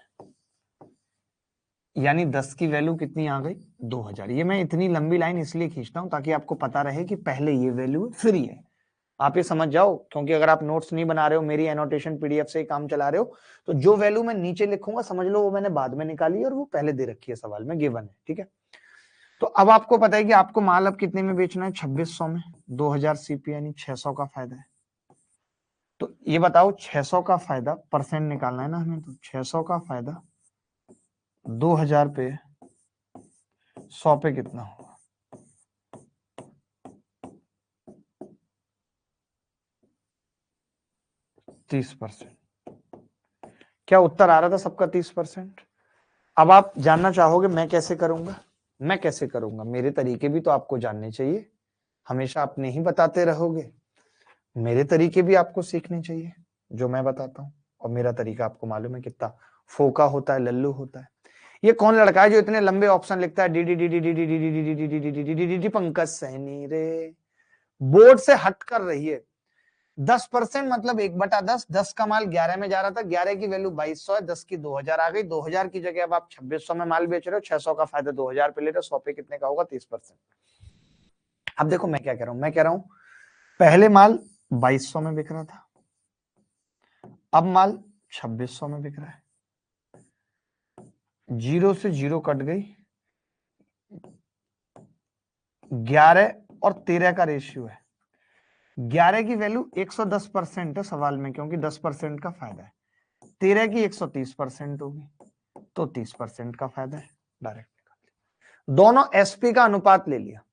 S1: यानी 10 की वैल्यू कितनी आ गई, 2000। ये मैं इतनी लंबी लाइन इसलिए खींचता हूं ताकि आपको पता रहे कि पहले ये वैल्यू फिर ये, आप ये समझ जाओ। क्योंकि अगर आप नोट्स नहीं बना रहे हो, मेरी एनोटेशन पीडीएफ से ही काम चला रहे हो, तो जो वैल्यू मैं नीचे लिखूंगा समझ लो वो मैंने बाद में निकाली और वो पहले दे रखी है सवाल में, गिवन है, ठीक है। तो अब आपको पता है कि आपको माल अब कितने में बेचना है, 2600 में, 2000 सीपी यानी 600 का फायदा है। तो ये बताओ 600 का फायदा परसेंट निकालना है ना हमें, तो 600 का फायदा 2000 पे 100 पे कितना होगा, 30%। क्या उत्तर आ रहा था सबका 30%? अब आप जानना चाहोगे मैं कैसे करूंगा, मैं कैसे करूंगा, मेरे तरीके भी तो आपको जानने चाहिए, हमेशा अपने ही बताते रहोगे, मेरे तरीके भी आपको सीखने चाहिए जो मैं बताता हूं। और मेरा तरीका आपको मालूम है कितना फोका होता है, लल्लू होता है। ये कौन लड़का है जो इतने लंबे ऑप्शन लिखता है, D D D D D D D D D D D D D D D D, Pankaj Saini रे, बोर्ड से हट कर रही है। 10% मतलब 1/10, 10 का माल 11 में जा रहा था, 11 की वैल्यू 2200 है, 10 की 2000 आ गई, 2000 की जगह अब आप 2600 में माल बेच रहे हो, 600 का फायदा 2000 पे ले रहे हो, 100 पे कितने का होगा, 30%। अब देखो मैं क्या कह रहा हूं, मैं कह रहा हूं पहले माल 2200 में बिक रहा था, अब माल 2600 में बिक रहा है, जीरो से जीरो कट गई, 11 और 13 का रेशियो है, 11 की वैल्यू 110% है सवाल में, क्योंकि 10% का फायदा है, 13 की 130% होगी, तो 30% का फायदा है, डायरेक्ट। दोनों एसपी का अनुपात ले लिया,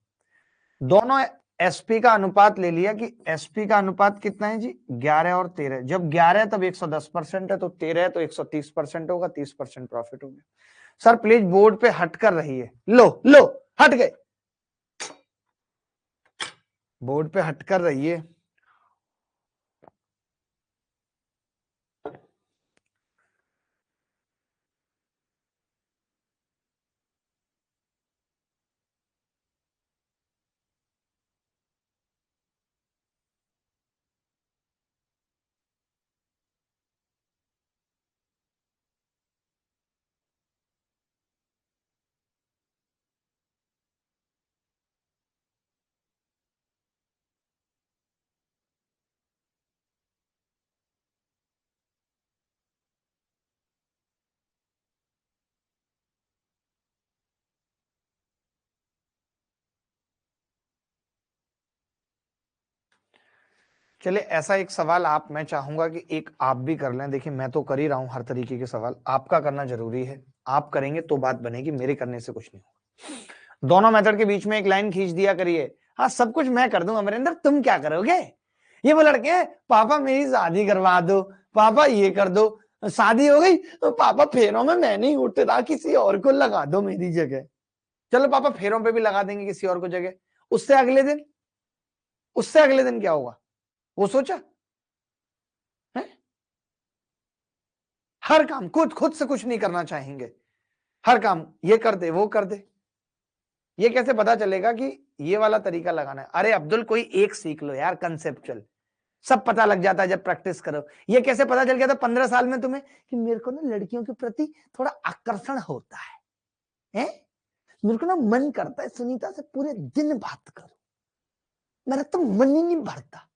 S1: दोनों एसपी का अनुपात ले लिया कि एसपी का अनुपात कितना है जी, 11 और 13, जब 11 है तब 110% है, तो 13 है तो 130% होगा, 30% प्रॉफिट हो गया। सर प्लीज बोर्ड पे हट कर रही है, लो लो हट गए, बोर्ड पे हट कर रही है। चले ऐसा एक सवाल आप, मैं चाहूंगा कि एक आप भी कर लें, देखिए मैं तो कर ही रहा हूं हर तरीके के सवाल, आपका करना जरूरी है, आप करेंगे तो बात बनेगी, मेरे करने से कुछ नहीं होगा। दोनों मेथड के बीच में एक लाइन खींच दिया करिए, हाँ सब कुछ मैं कर दूंगा अमरिंदर, तुम क्या करोगे। ये वो लड़के, पापा मेरी शादी करवा दो, पापा ये कर दो, शादी हो गई तो पापा फेरों में मैं नहीं उठता, किसी और को लगा दो मेरी जगह। चलो पापा फेरों पे भी लगा देंगे किसी और को जगह, उससे अगले दिन, उससे अगले दिन क्या होगा वो सोचा है? हर काम खुद खुद से कुछ नहीं करना चाहेंगे, हर काम ये कर दे वो कर दे। ये कैसे पता चलेगा कि ये वाला तरीका लगाना है, अरे अब्दुल कोई एक सीख लो यार कंसेप्चुअल, सब पता लग जाता है जब प्रैक्टिस करो। ये कैसे पता चल गया था 15 साल में तुम्हें कि मेरे को ना लड़कियों के प्रति थोड़ा आकर्षण होता है? मेरे को ना मन करता है सुनीता से पूरे दिन बात करूं, मेरा तो मन ही नहीं भरता।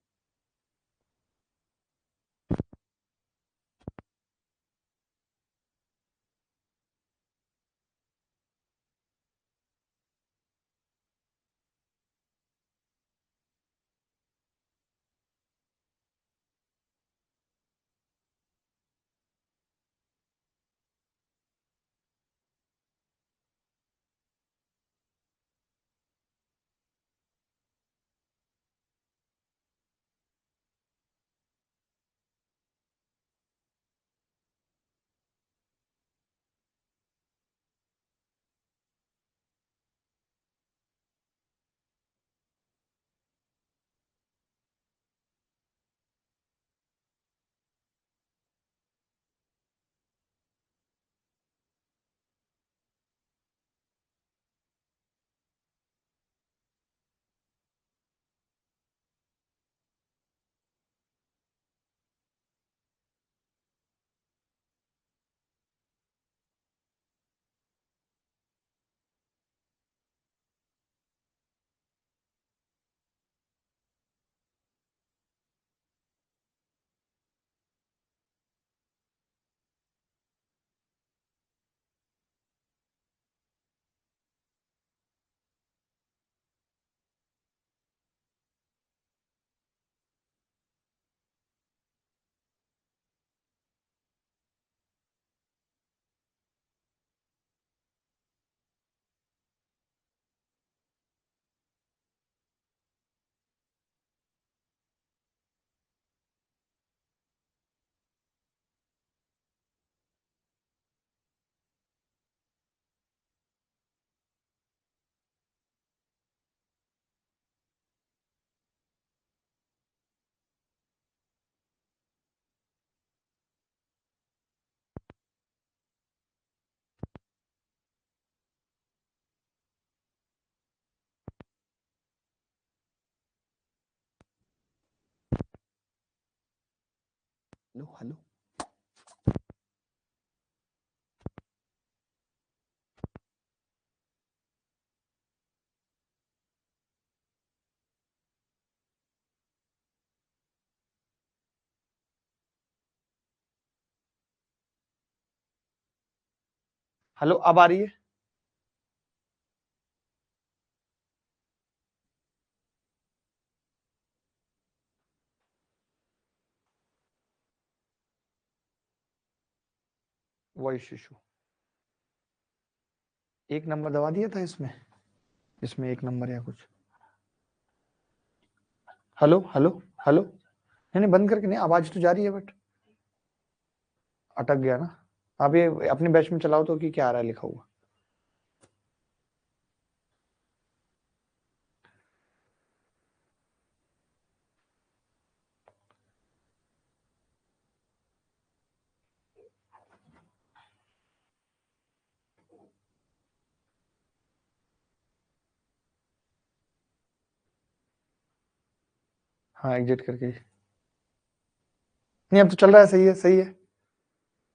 S1: हेलो हेलो, हेलो, अब आ रही है? वॉइस इशू, एक नंबर दबा दिया था इसमें, इसमें एक नंबर या कुछ। हेलो हेलो हेलो, नहीं नहीं बंद करके नहीं, आवाज तो जा रही है बट अटक गया ना। आप ये अपने बैच में चलाओ तो कि क्या आ रहा है लिखा हुआ। हाँ एग्जिट करके, नहीं अब तो चल रहा है, सही है सही है,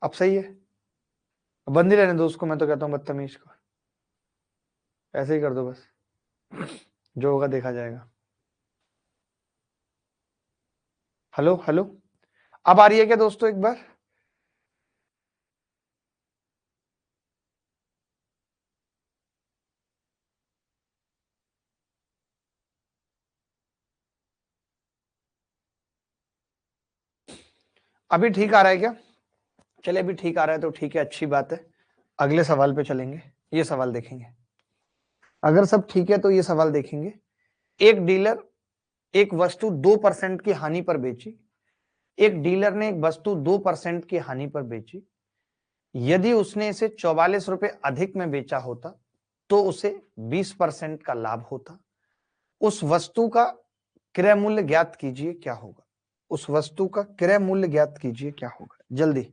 S1: अब सही है। बंद ही रहने दो उसको, मैं तो कहता हूँ बदतमीज को, ऐसे ही कर दो बस, जो होगा देखा जाएगा। हेलो हेलो, अब आ रही है क्या दोस्तों एक बार? अभी ठीक आ रहा है क्या? चले अभी ठीक आ रहा है तो ठीक है, अच्छी बात है। अगले सवाल पे चलेंगे, ये सवाल देखेंगे। अगर सब ठीक है तो ये सवाल देखेंगे। एक डीलर एक वस्तु 2% की हानि पर बेची, एक डीलर ने एक वस्तु 2% की हानि पर बेची। यदि उसने इसे 44 रुपए अधिक में बेचा होता तो उसे 20% का लाभ होता। उस वस्तु का क्रय मूल्य ज्ञात कीजिए क्या होगा। उस वस्तु का क्रय मूल्य ज्ञात कीजिए क्या होगा, जल्दी।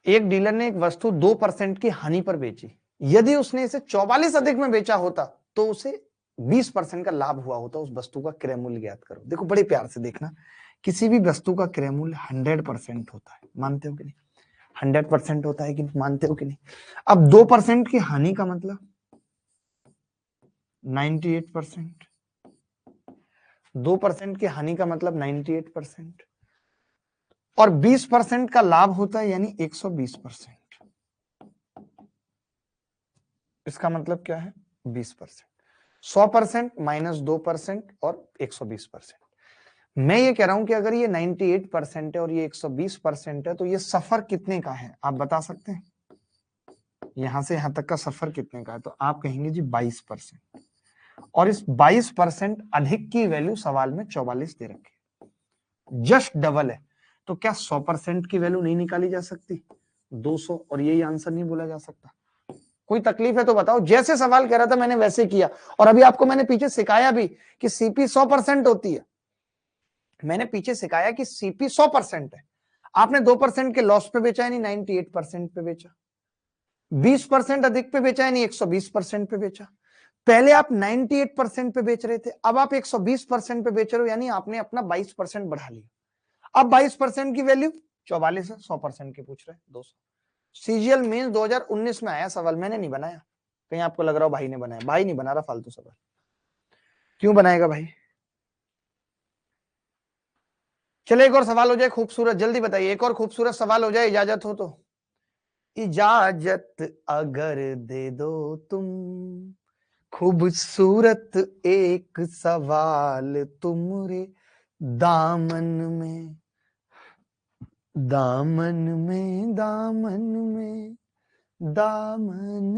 S1: एक डीलर ने एक वस्तु 2% की हानि पर बेची। यदि उसने इसे 44 अधिक में बेचा होता तो उसे 20% का लाभ हुआ होता। उस वस्तु का क्रय मूल्य ज्ञात करो। देखो बड़े प्यार से देखना, किसी भी वस्तु का क्रय मूल्य 100% होता है, मानते हो कि नहीं? 100% होता है कि मानते हो कि नहीं? अब 2% की हानि का मतलब 98%। 2% की हानि का मतलब 98%, और 20% का लाभ होता है यानी 120%। इसका मतलब क्या है? 20%। 100% माइनस 2% और 120%। मैं ये कह रहा हूं कि अगर ये 98% है और ये 120% है तो ये सफर कितने का है, आप बता सकते हैं? यहां से यहां तक का सफर कितने का है? तो आप कहेंगे जी 22%। और इस 22% अधिक की वैल्यू सवाल में 44 दे रखी है, जस्ट डबल है। तो क्या 100% की वैल्यू नहीं निकाली जा सकती? 200, और यही आंसर नहीं बोला जा सकता? कोई तकलीफ है तो बताओ। जैसे सवाल कह रहा था मैंने वैसे किया, और अभी आपको मैंने पीछे सिखाया भी कि सीपी 100% होती है। मैंने पीछे सिखाया कि सीपी 100% है। आपने 2% के लॉस पे बेचा, यानी 98% पे बेचा। 20% अधिक पे बेचा, यानी 120% पे बेचा। पहले आप 98% पे बेच रहे थे, अब आप 120% पे बेच रहे हो, यानी आपने अपना 22% बढ़ा लिया। अब 22% की वैल्यू 44 है, 100% के पूछ रहे हैं 200। सीजीएल मेंस 2019 में आया सवाल, मैंने नहीं बनाया। कहीं आपको लग रहा हो भाई ने बनाया, भाई नहीं बना रहा फालतू सवाल। क्यों बनाएगा भाई? चले एक और सवाल हो जाए खूबसूरत, जल्दी बताइए, एक और खूबसूरत सवाल हो जाए, इजाजत हो तो। इजाजत अगर दे दो तुम, खूबसूरत एक सवाल तुमरे दामन में, दामन में, दामन में, दामन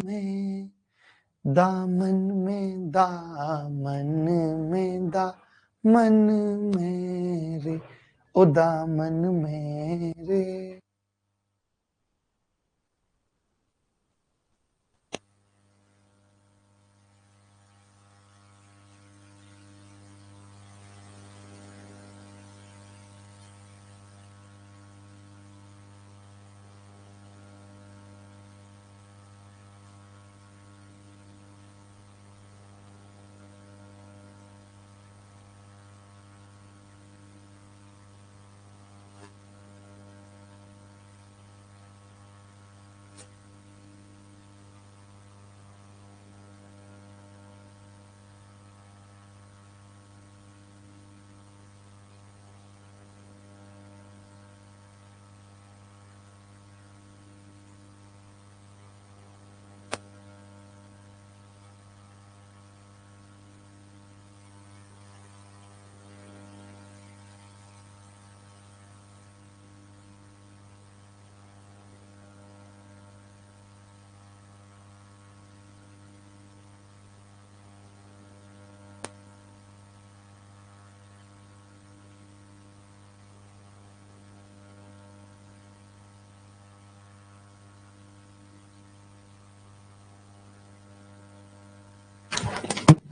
S1: में, दामन में, दामन में, दामन मेरे, ओ दामन मेरे।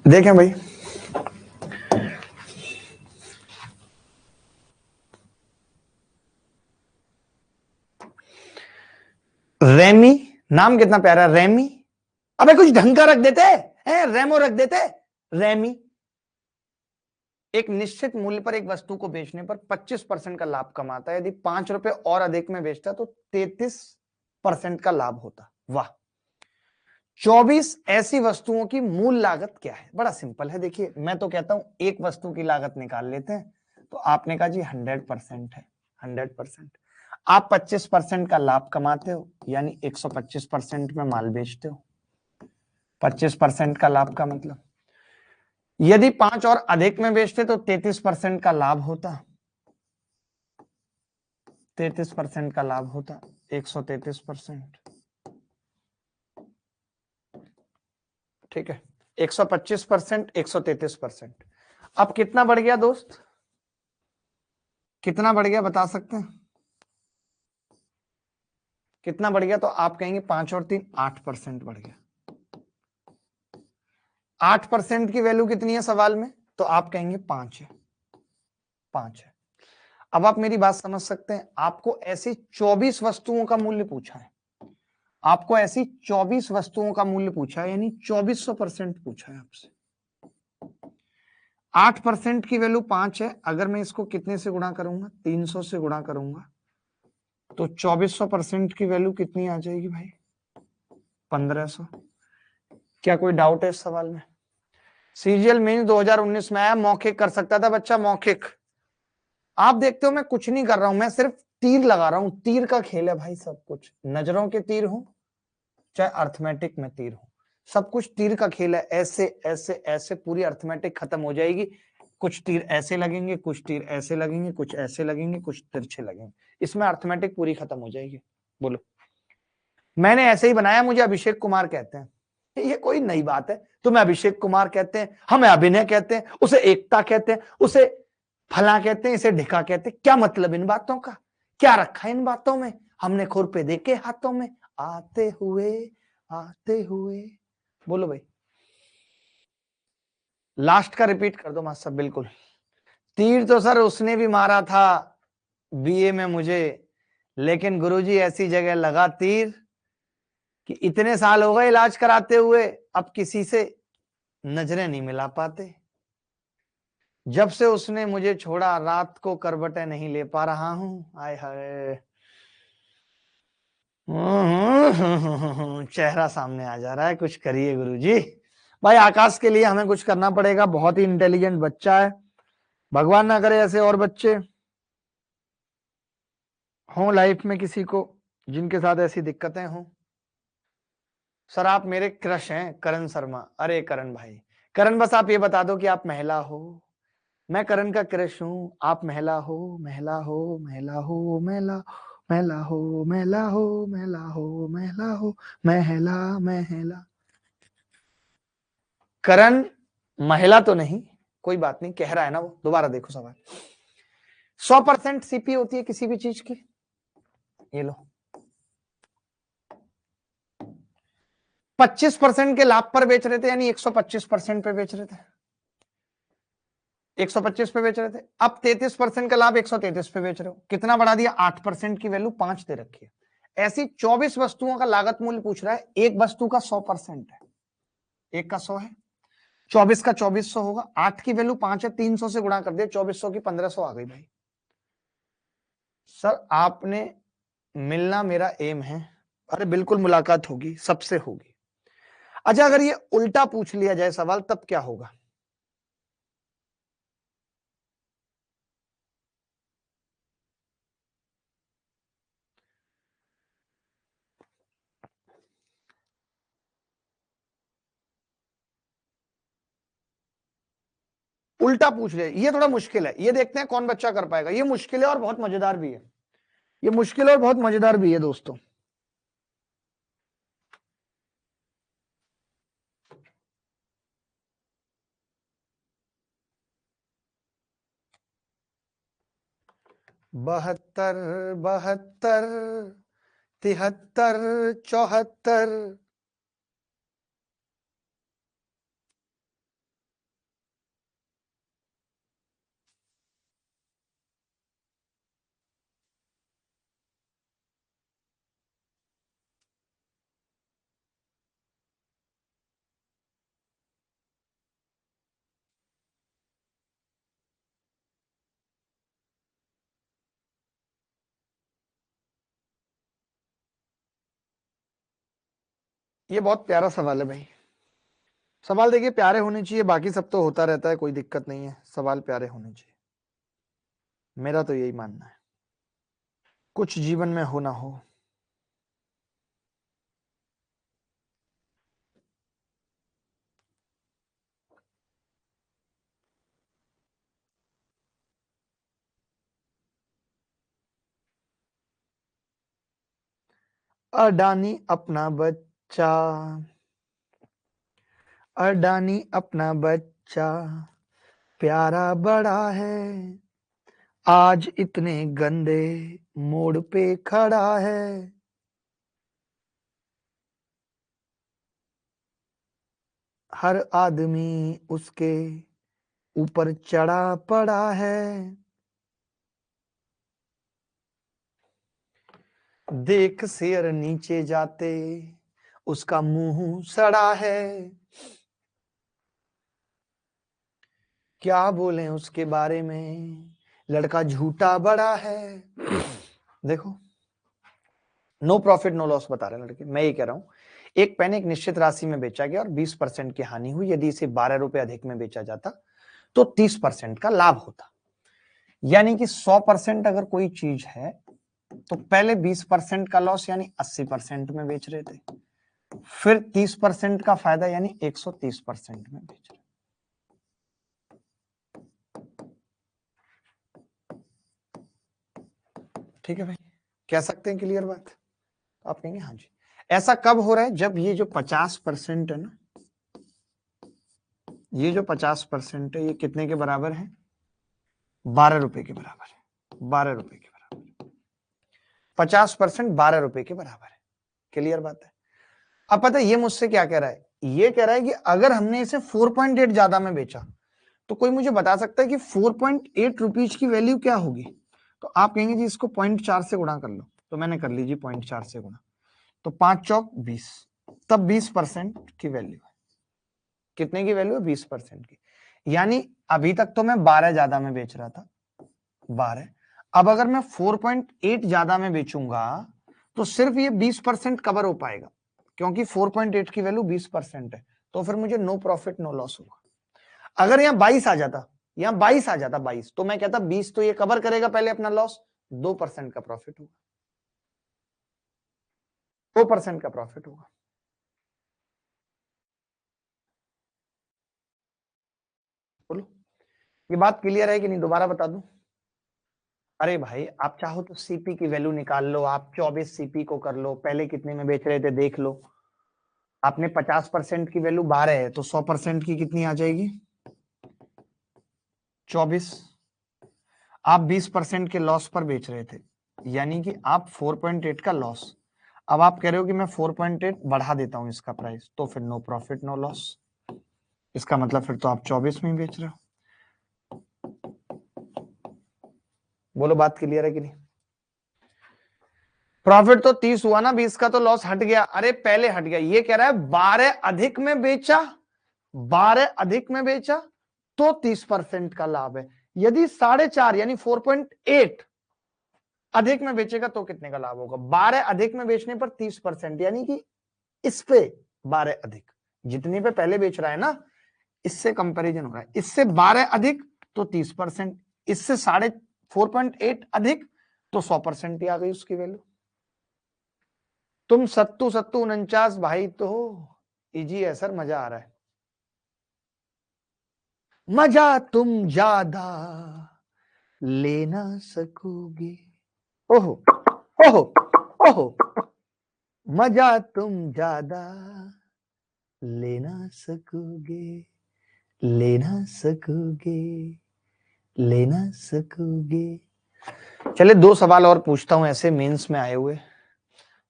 S1: देखें भाई, रेमी, नाम कितना प्यारा, रेमी। अबे कुछ ढंग का रख देते हैं, रेमो रख देते। रेमी एक निश्चित मूल्य पर एक वस्तु को बेचने पर 25% का लाभ कमाता है। यदि 5 रुपए और अधिक में बेचता तो 33% का लाभ होता। वाह। 24 ऐसी वस्तुओं की मूल लागत क्या है? बड़ा सिंपल है, देखिए मैं तो कहता हूं एक वस्तु की लागत निकाल लेते हैं। तो आपने कहा जी 100% है, 100%। आप 25% का लाभ कमाते हो, यानी 125% में माल बेचते हो। 25% का लाभ का मतलब, यदि 5 और अधिक में बेचते तो 33% का लाभ होता। 33% का लाभ होता, 133%। ठीक है, 125%, 133%। अब कितना बढ़ गया दोस्त? कितना बढ़ गया बता सकते हैं? कितना बढ़ गया? तो आप कहेंगे 5 और 3, 8% बढ़ गया। 8% की वैल्यू कितनी है सवाल में? तो आप कहेंगे 5 है, 5 है। अब आप मेरी बात समझ सकते हैं, आपको ऐसी 24 वस्तुओं का मूल्य पूछा है। आपको ऐसी 24 वस्तुओं का मूल्य पूछा है, यानी 2400% पूछा है आपसे। 8% की वैल्यू 5 है, अगर मैं इसको कितने से गुणा करूंगा? 300 से गुणा करूंगा, तो 2400% की वैल्यू कितनी आ जाएगी भाई? 1500। क्या कोई डाउट है इस सवाल में? सीजीएल मेंस 2019 में आया, मौखिक कर सकता था बच्चा, मौखिक। आप देखते हो मैं कुछ नहीं कर रहा हूं, मैं सिर्फ तीर लगा रहा हूं। तीर का खेल है भाई सब कुछ, नजरों के तीर हो चाहे अर्थमेटिक में तीर हो, सब कुछ तीर का खेल है। ऐसे ऐसे ऐसे पूरी अर्थमेटिक खत्म हो जाएगी। कुछ तीर ऐसे लगेंगे, कुछ तीर ऐसे लगेंगे, कुछ ऐसे लगेंगे, कुछ तिरछे लगेंगे, इसमें अर्थमेटिक पूरी खत्म हो जाएगी। बोलो, मैंने ऐसे ही बनाया, मुझे अभिषेक कुमार कहते हैं, ये कोई नई बात है। तुम्हें अभिषेक कुमार कहते हैं, हमें अभिनय कहते हैं, उसे एकता कहते हैं, उसे फला कहते हैं, इसे ढिका कहते हैं। क्या मतलब इन बातों का? क्या रखा है इन बातों में? हमने खुरपे देके हाथों में, आते हुए आते हुए। बोलो भाई, लास्ट का रिपीट कर दो मास्टर। बिल्कुल, तीर तो सर उसने भी मारा था बीए में मुझे, लेकिन गुरुजी ऐसी जगह लगा तीर कि इतने साल हो गए इलाज कराते हुए, अब किसी से नजरें नहीं मिला पाते। जब से उसने मुझे छोड़ा, रात को करवटें नहीं ले पा रहा हूं। आय हाय, चेहरा सामने आ जा रहा है। कुछ करिए गुरुजी। भाई आकाश के लिए हमें कुछ करना पड़ेगा, बहुत ही इंटेलिजेंट बच्चा है। भगवान ना करे ऐसे और बच्चे हों लाइफ में किसी को जिनके साथ ऐसी दिक्कतें हों। सर आप मेरे क्रश हैं, करण शर्मा। अरे करण भाई, करण बस आप ये बता दो कि आप महिला हो। मैं करण का क्रश हूं, आप महिला हो, महिला हो, महिला हो, महिला, महिला हो, महिला हो, महिला हो, महिला हो, महिला, महिला। करण महिला तो नहीं, कोई बात नहीं, कह रहा है ना वो। दोबारा देखो सवाल। 100% सीपी होती है किसी भी चीज की। ये लो, 25% के लाभ पर बेच रहे थे, यानी 125% पे बेच रहे थे। 125 पे बेच रहे थे, अब 33% का लाभ 133 पे बेच रहे हो। कितना बढ़ा दिया? 8% की वैल्यू 5 दे रखी है। ऐसी 24 वस्तुओं का लागत मूल्य पूछ रहा है, एक वस्तु का 100% है, एक का 100 है, 24 का 2400 होगा। 8 की वैल्यू 5 है, 300 से गुणा कर दिया, 2400 की 1500 आ गई भाई। सर आपने मिलना मेरा एम है। अरे बिल्कुल मुलाकात होगी, सबसे होगी। अच्छा अगर ये उल्टा पूछ लिया जाए सवाल, तब क्या होगा? उल्टा पूछ ले, ये थोड़ा मुश्किल है। ये देखते हैं कौन बच्चा कर पाएगा। ये मुश्किल है और बहुत मजेदार भी है। ये मुश्किल और बहुत मजेदार भी है दोस्तों। बहत्तर, बहत्तर, 73, 74। ये बहुत प्यारा सवाल है भाई। सवाल देखिए प्यारे होने चाहिए, बाकी सब तो होता रहता है, कोई दिक्कत नहीं है। सवाल प्यारे होने चाहिए, मेरा तो यही मानना है। कुछ जीवन में हो ना हो, अडानी अपना बच्चा, अडानी अपना बच्चा प्यारा बड़ा है, आज इतने गंदे मोड़ पे खड़ा है। हर आदमी उसके ऊपर चढ़ा पड़ा है, देख शेर नीचे जाते उसका मुंह सड़ा है। क्या बोले उसके बारे में, लड़का झूठा बड़ा है। देखो, नो प्रॉफिट नो लॉस बता रहे हैं लड़के। मैं ये कह रहा हूं, एक पेन एक निश्चित राशि में बेचा गया और 20% की हानि हुई। यदि इसे 12 रुपए अधिक में बेचा जाता तो 30% का लाभ होता। यानी कि 100% अगर कोई चीज है तो पहले 20% का लॉस यानी 80% में बेच रहे थे, फिर 30% का फायदा यानी 130% में बेच रहे। ठीक है भाई, कह सकते हैं क्लियर बात? आप कहेंगे हाँ जी। ऐसा कब हो रहा है? जब ये जो 50% है ना, ये जो 50% है, ये कितने के बराबर है? 12 रुपए के बराबर है। 12 रुपए के बराबर, 50% 12 रुपए के बराबर है। क्लियर बात है। अब पता है ये मुझसे क्या कह रहा है, ये कह रहा है कि अगर हमने इसे 4.8 ज्यादा में बेचा तो कोई मुझे बता सकता है कि 4.8 रुपीज की वैल्यू क्या होगी। तो आप कहेंगे जी इसको 0.4 से गुणा कर लो, तो मैंने कर ली जी 0.4 से गुणा, तो 5 चौक 20, तब 20% की वैल्यू है। कितने की वैल्यू है? 20% की। यानी अभी तक तो मैं 12 ज्यादा में बेच रहा था, 12। अब अगर मैं 4.8 ज्यादा में बेचूंगा तो सिर्फ ये 20% कवर हो पाएगा, क्योंकि 4.8 की वैल्यू 20% है, तो फिर मुझे नो प्रॉफिट नो लॉस होगा। अगर यहाँ 22 आ जाता, यहाँ 22 आ जाता 22, तो मैं कहता 20 तो ये कवर करेगा पहले अपना लॉस, 2% का प्रॉफिट होगा, 2% का प्रॉफिट होगा। बोलो ये बात क्लियर है कि नहीं, दोबारा बता दूं? अरे भाई आप चाहो तो सीपी की वैल्यू निकाल लो, आप 24 सीपी को कर लो, पहले कितने में बेच रहे थे देख लो। आपने 50% की वैल्यू 12 है, तो 100% की कितनी आ जाएगी? 24। आप 20% के लॉस पर बेच रहे थे, यानी कि आप 4.8 का लॉस। अब आप कह रहे हो कि मैं 4.8 बढ़ा देता हूं इसका प्राइस, तो फिर नो प्रॉफिट नो लॉस। इसका मतलब फिर तो आप 24 में ही बेच रहे हो। बोलो बात क्लियर है कि नहीं? प्रॉफिट तो 30 हुआ ना, 20 का तो लॉस हट गया। अरे पहले हट गया, ये कह रहा है 12 अधिक में बेचा, 12 अधिक में बेचा तो 30% का लाभ है। यदि 4.5 यानी 4.8 अधिक में बेचेगा तो कितने का लाभ होगा? 12 अधिक में बेचने पर 30%, यानी कि इस पे 12 अधिक, जितने पे पहले बेच रहा है ना, इससे कंपैरिजन हो रहा है, इससे 12 अधिक तो 30%, इससे 4.8 अधिक तो 100% ही आ गई उसकी वैल्यू। तुम सत्तू सत्तू 49 भाई, तो इजी है सर, मजा आ रहा है। मजा तुम ज्यादा ले ना सकोगे। ओहो ओहो ओहो, मजा तुम ज्यादा ले ना सकोगे, ले ना सकोगे, ले ना सकोगे। चले 2 सवाल और पूछता हूं ऐसे मेंस में आए हुए।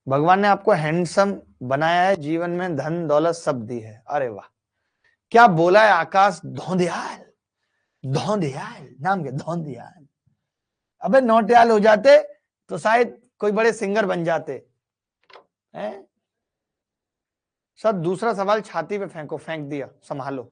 S1: भगवान ने आपको हैंडसम बनाया है, जीवन में धन दौलत सब दी है, अरे वाह। क्या बोला है आकाश? धौंधियाल, धौंधियाल नाम क्या? धौंधियाल। अबे नौटियाल हो जाते तो शायद कोई बड़े सिंगर बन जाते हैं। सब दूसरा सवाल छाती पे फेंको, फेंक दिया, संभालो।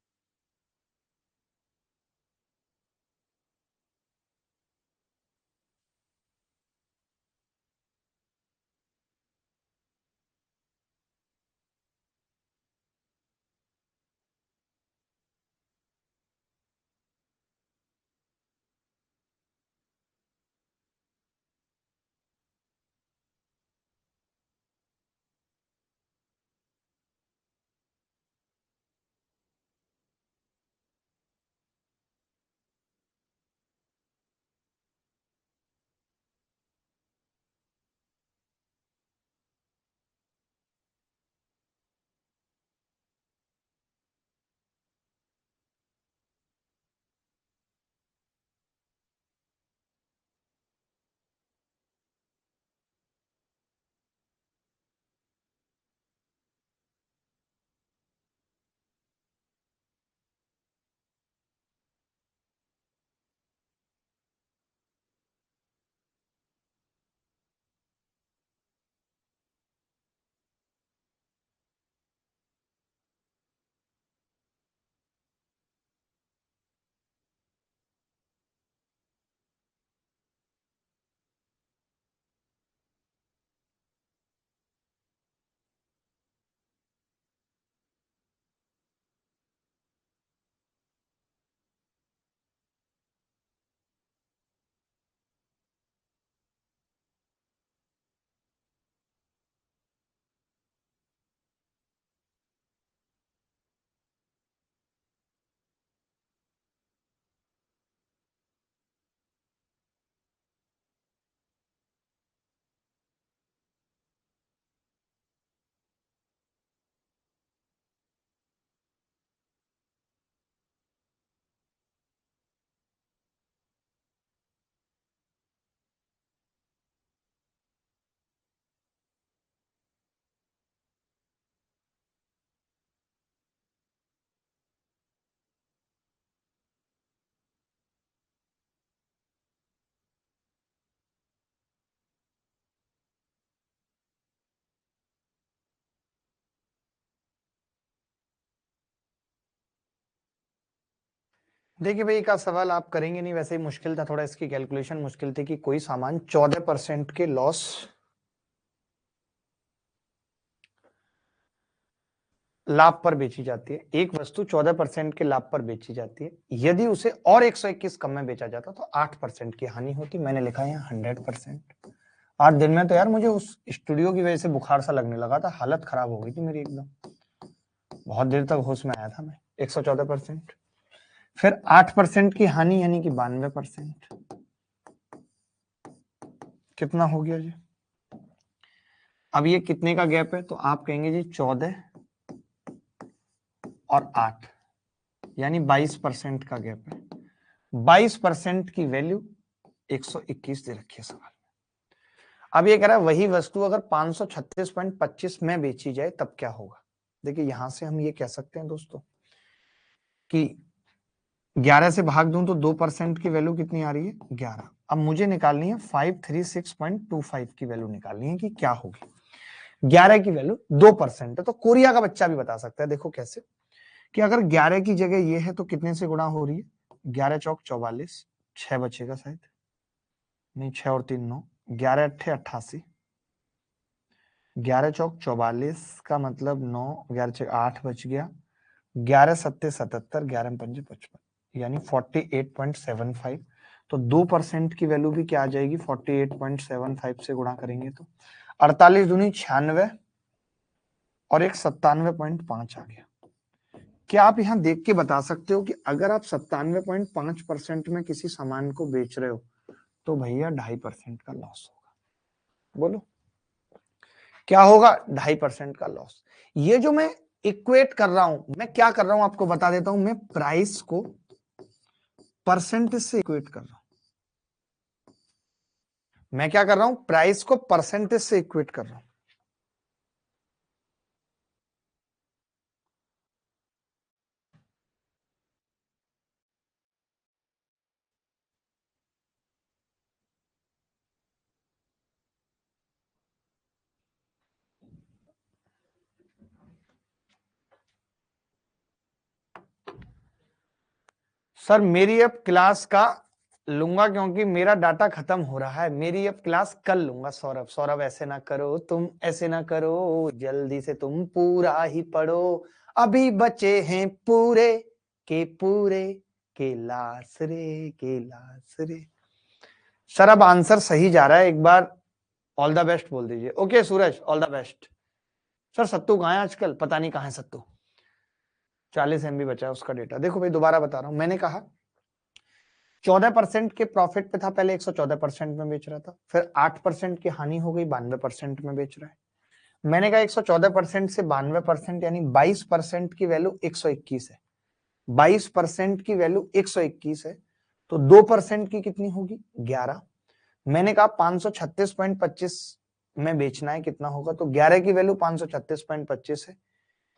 S1: देखिए भाई, का सवाल आप करेंगे नहीं, वैसे ही मुश्किल था थोड़ा, इसकी कैलकुलेशन मुश्किल थी कि कोई सामान 14% के लॉस लाभ पर बेची जाती है, एक वस्तु 14% के लाभ पर बेची जाती है, यदि उसे और 121 कम में बेचा जाता तो 8% की हानि होती। मैंने लिखा है यहाँ 100%। 8 दिन में तो यार मुझे उस स्टूडियो की वजह से बुखार सा लगने लगा था, हालत खराब हो गई थी मेरी एकदम, बहुत देर तक होश में आया था मैं। 114%, फिर 8% की हानि यानी कि 92%, कितना हो गया जी? अब ये कितने का गैप है, तो आप कहेंगे जी 14 और 8 यानी 22% का गैप है। 22% की वैल्यू 121 दे रखी है सवाल। अब ये कह रहा है वही वस्तु अगर 536.25 में बेची जाए तब क्या होगा। देखिए यहां से हम ये कह सकते हैं दोस्तों कि 11 से भाग दूं तो 2% की वैल्यू कितनी आ रही है, 11। अब मुझे निकालनी है 536.25 की वैल्यू निकालनी है कि क्या होगी। 11 की वैल्यू 2% है, तो कोरिया का बच्चा भी बता सकता है। देखो कैसे, कि अगर 11 की जगह ये है तो कितने से गुणा हो रही है, 11 चौक 44, 6 बचेगा शायद, नहीं 6 और 3 9, 11 अट्ठे 88, 11 चौक 44 का मतलब 9, 11 चौक 8 बच गया, 11 सत्ते 77, 11 पंजे 55 यानी 48.75। तो 2% की वैल्यू भी क्या आ जाएगी, 48.75 से गुणा करेंगे तो 48 दूनी 96 और एक 97.5 आ गया। क्या आप यहां देख के बता सकते हो कि अगर आप 97.5% में किसी सामान को बेच रहे हो तो भैया 2.5% का लॉस होगा। बोलो क्या होगा, 2.5% का लॉस। ये जो मैं इक्वेट कर रहा हूं, मैं क्या कर रहा हूं आपको बता देता हूं, मैं प्राइस को परसेंटेज से इक्वेट कर रहा हूं। मैं क्या कर रहा हूं, प्राइस को परसेंटेज से इक्वेट कर रहा हूं। सर मेरी अब क्लास का लूंगा क्योंकि मेरा डाटा खत्म हो रहा है, मेरी अब क्लास कल लूंगा। सौरभ सौरभ ऐसे ना करो, तुम ऐसे ना करो, जल्दी से तुम पूरा ही पढ़ो, अभी बचे हैं पूरे के लाश रे के लाश रे। सर अब आंसर सही जा रहा है, एक बार ऑल द बेस्ट बोल दीजिए। Okay Suraj, all the best. Sir Sattu कहाँ है आजकल, पता नहीं कहाँ है सत्तू। 40 MB बचा है उसका डेटा। देखो भाई दोबारा बता रहा हूं, मैंने कहा 14% के प्रॉफिट पे था पहले, 114% में बेच रहा था, फिर 8% की हानि हो गई, 92% में बेच रहा है। मैंने कहा 114% से 92% यानी 22% की वैल्यू 121 है, 22% की वैल्यू 121 है, तो 2% की कितनी होगी, 11। मैंने कहा 536.25 में बेचना है, कितना होगा, तो 11 की वैल्यू 536.25 है,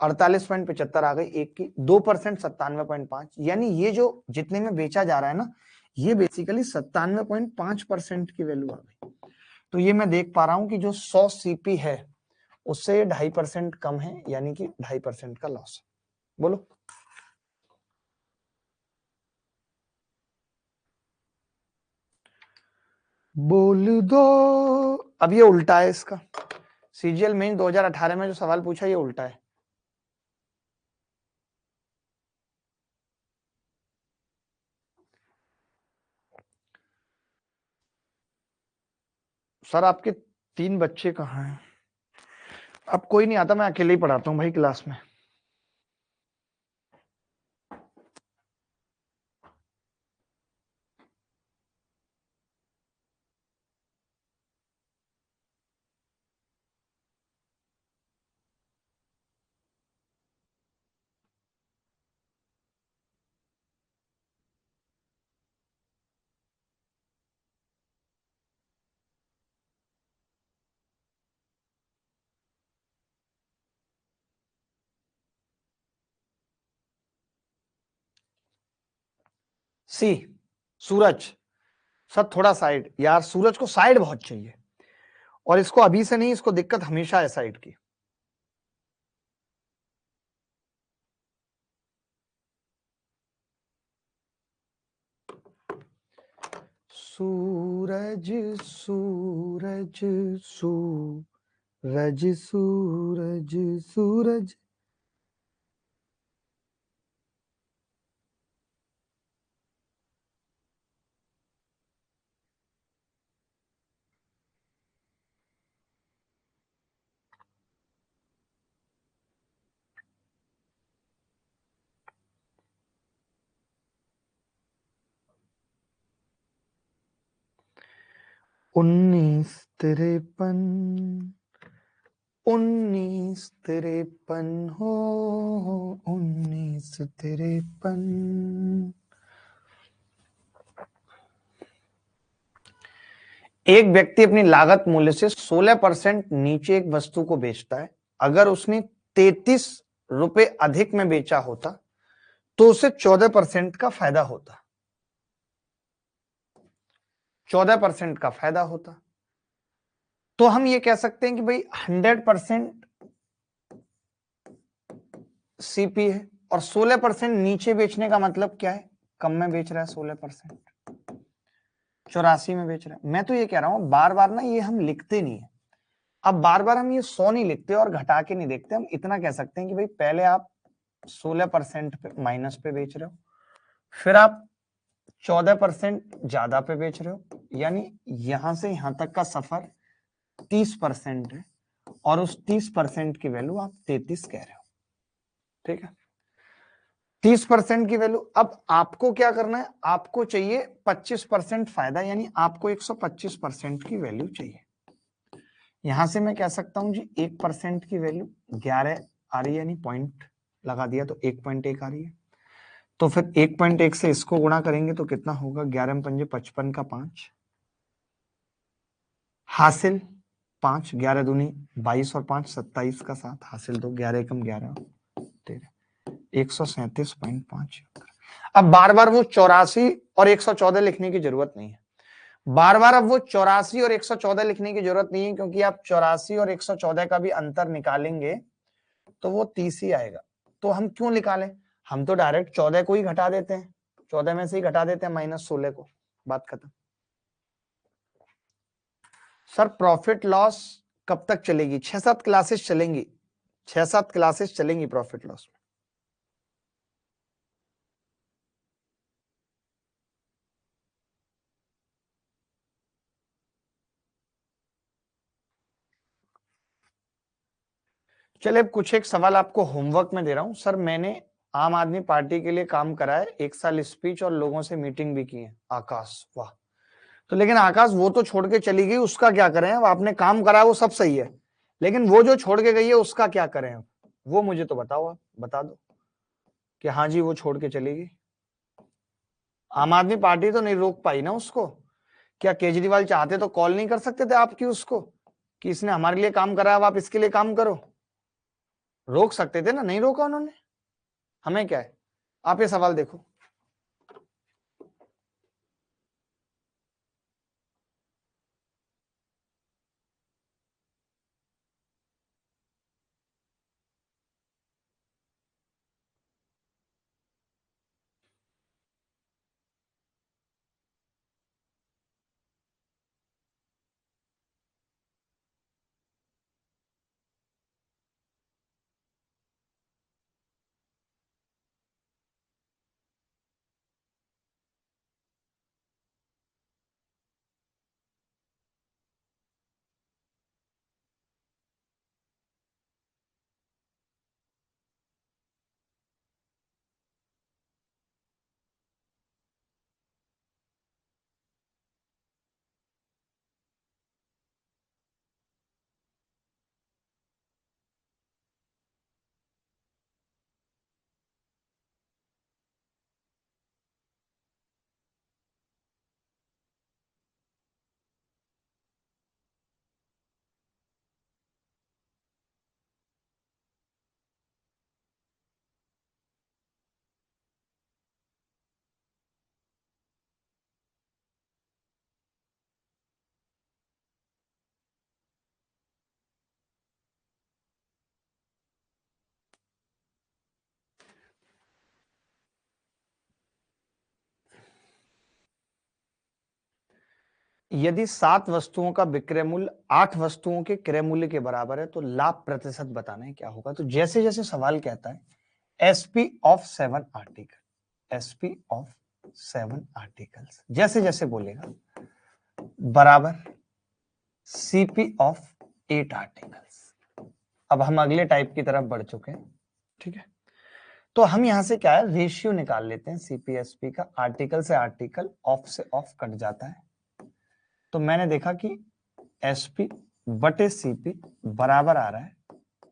S1: 48.75 आ गई, एक की 2% 97.5, यानी ये जो जितने में बेचा जा रहा है ना, ये बेसिकली 97.5% की वैल्यू आ गई। तो ये मैं देख पा रहा हूं कि जो 100 सीपी है उससे 2.5% कम है, यानी कि 2.5% का लॉस। बोलो बोल दो। अब ये उल्टा है इसका, सीजीएल मेन 2018 में जो सवाल पूछा ये उल्टा है। सर आपके 3 बच्चे कहाँ हैं? अब कोई नहीं आता, मैं अकेले ही पढ़ाता हूँ भाई क्लास में। सी सूरज, सर थोड़ा साइड यार, सूरज को साइड बहुत चाहिए, और इसको अभी से नहीं, इसको दिक्कत हमेशा है साइड की। सूरज सूरज सूरज सूरज सूरज। उन्नीस तिरपन 1953 हो 1953। एक व्यक्ति अपनी लागत मूल्य से 16% नीचे एक वस्तु को बेचता है। अगर उसने 33 रुपए अधिक में बेचा होता तो उसे 14% का फायदा होता। 14% का फायदा होता। तो हम ये कह सकते हैं कि भाई 100% सीपी है और 16% नीचे बेचने का मतलब क्या है? कम में बेच रहा है 16%, 84 में बेच रहा है। मैं तो ये कह रहा हूं बार बार ना ये हम लिखते नहीं है। अब बार बार हम ये 100 नहीं लिखते और घटा के नहीं देखते। हम इतना कह सकते हैं कि भाई पहले आप 16% पे माइनस पे बेच रहे हो, फिर आप 14% ज्यादा पे बेच रहे हो, यानी यहां से यहां तक का सफर 30% है और उस 30% की वैल्यू आप 33 कह रहे हो। ठीक है, 30% की वैल्यू। अब आपको क्या करना है? आपको चाहिए 25% फायदा, यानी आपको 125% की वैल्यू चाहिए। यहां से मैं कह सकता हूं जी 1% की वैल्यू 11 आ रही है, यानी पॉइंट लगा दिया तो 1.1 आ रही है। तो फिर 1.1 से इसको गुणा करेंगे तो कितना होगा? 11 पंजे 55 का 5 हासिल 5, 11 दूनी 22 और 5 27 का 7 हासिल 2, 11 एकम 11 13, 137.5। अब बार बार वो 84 और 114 लिखने की जरूरत नहीं है। बार बार अब वो 84 और 114 लिखने की जरूरत नहीं है, क्योंकि आप 84 और 114 का भी अंतर निकालेंगे तो वो 30 ही आएगा। तो हम क्यों निकालें? हम तो डायरेक्ट 14 को ही घटा देते हैं, 14 में से ही घटा देते हैं -16 को, बात खत्म। सर प्रॉफिट लॉस कब तक चलेगी? 6-7 क्लासेस चलेंगी, 6-7 क्लासेस चलेंगी प्रॉफिट लॉस में। चलिए अब कुछ एक सवाल आपको होमवर्क में दे रहा हूं। सर मैंने आम आदमी पार्टी के लिए काम करा है, 1 साल स्पीच और लोगों से मीटिंग भी की है। आकाश, वाह। तो लेकिन आकाश वो तो छोड़ के चली गई, उसका क्या करें? अब आपने काम करा वो सब सही है, लेकिन वो जो छोड़ के गई है उसका क्या करें? अब वो मुझे तो बताओ, आप बता दो कि हाँ जी वो छोड़ के चली गई। आम आदमी पार्टी तो नहीं रोक पाई ना उसको। क्या केजरीवाल चाहते तो कॉल नहीं कर सकते थे आपकी उसको कि इसने हमारे लिए काम करा, अब आप इसके लिए काम करो? रोक सकते थे ना, नहीं रोका उन्होंने। हमें क्या है? आप ये सवाल देखो। यदि 7 वस्तुओं का विक्रय मूल्य 8 वस्तुओं के क्रय मूल्य के बराबर है तो लाभ प्रतिशत बताना है क्या होगा। तो जैसे जैसे सवाल कहता है SP of 7 article, SP of 7 articles, जैसे जैसे बोलेगा बराबर सीपी ऑफ 8 आर्टिकल्स। अब हम अगले टाइप की तरफ बढ़ चुके हैं, ठीक है। तो हम यहां से क्या है, रेशियो निकाल लेते हैं सीपीएसपी का। आर्टिकल से आर्टिकल, ऑफ से ऑफ कट जाता है। तो मैंने देखा कि एसपी बटे सीपी बराबर आ रहा है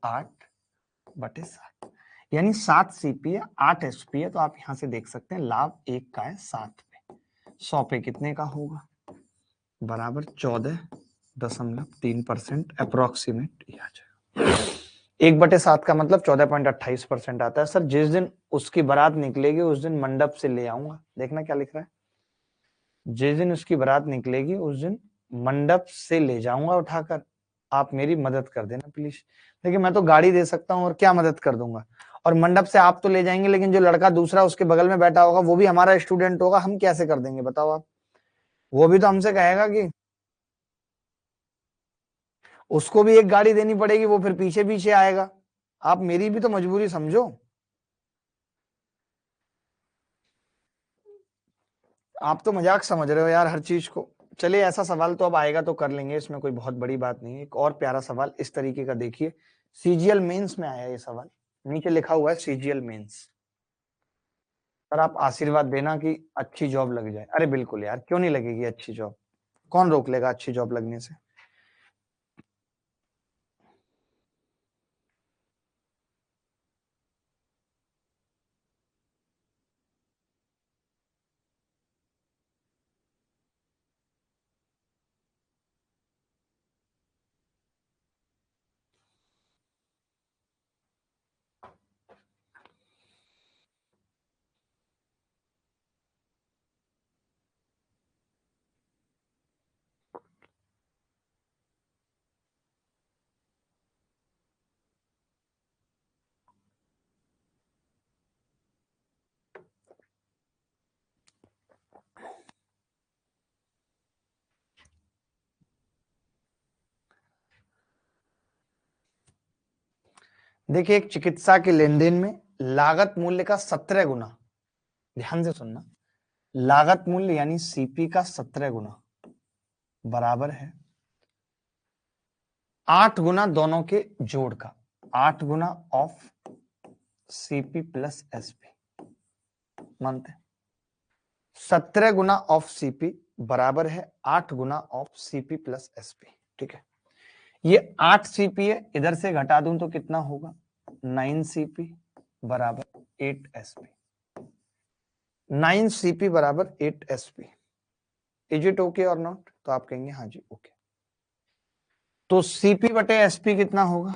S1: 8/7, यानी 7 सीपी है 8 एसपी है। तो आप यहां से देख सकते हैं लाभ एक का है 7 पे, 100 पे कितने का होगा, बराबर 14.3% अप्रोक्सीमेट आ जाएगा। 1/7 का मतलब 14.28% आता है। सर जिस दिन उसकी बारात निकलेगी उस दिन मंडप से ले आऊंगा। देखना क्या लिख रहा है, जिस दिन उसकी बारात निकलेगी उस दिन मंडप से ले जाऊंगा उठाकर, आप मेरी मदद कर देना प्लीज। देखिए मैं तो गाड़ी दे सकता हूँ और क्या मदद कर दूंगा, और मंडप से आप तो ले जाएंगे लेकिन जो लड़का दूसरा उसके बगल में बैठा होगा वो भी हमारा स्टूडेंट होगा, हम कैसे कर देंगे बताओ आप। वो भी तो हमसे कहेगा कि उसको भी एक गाड़ी देनी पड़ेगी, वो फिर पीछे पीछे आएगा। आप मेरी भी तो मजबूरी समझो। आप तो मजाक समझ रहे हो यार हर चीज को। चलिए ऐसा सवाल तो अब आएगा तो कर लेंगे, इसमें कोई बहुत बड़ी बात नहीं है। एक और प्यारा सवाल इस तरीके का देखिए, सीजीएल मेंस में आया ये सवाल, नीचे लिखा हुआ है सीजीएल मेंस। सर आप आशीर्वाद देना कि अच्छी जॉब लग जाए। अरे बिल्कुल यार, क्यों नहीं लगेगी अच्छी जॉब, कौन रोक लेगा अच्छी जॉब लगने से। देखिए एक चिकित्सा के लेन देन में लागत मूल्य का 17 गुना, ध्यान से सुनना, लागत मूल्य यानी सीपी का 17 गुना बराबर है 8 गुना दोनों के जोड़ का, 8 गुना ऑफ सीपी प्लस एसपी। मानते हैं 17 गुना ऑफ सीपी बराबर है 8 गुना ऑफ सीपी प्लस एसपी, ठीक है। ये 8 सीपी है, इधर से घटा दूं तो कितना होगा 9 सीपी बराबर 8 एसपी, 9 सीपी बराबर 8 एसपी। इज इट ओके और नॉट, तो आप कहेंगे हाँ जी ओके। तो सीपी बटे एसपी कितना होगा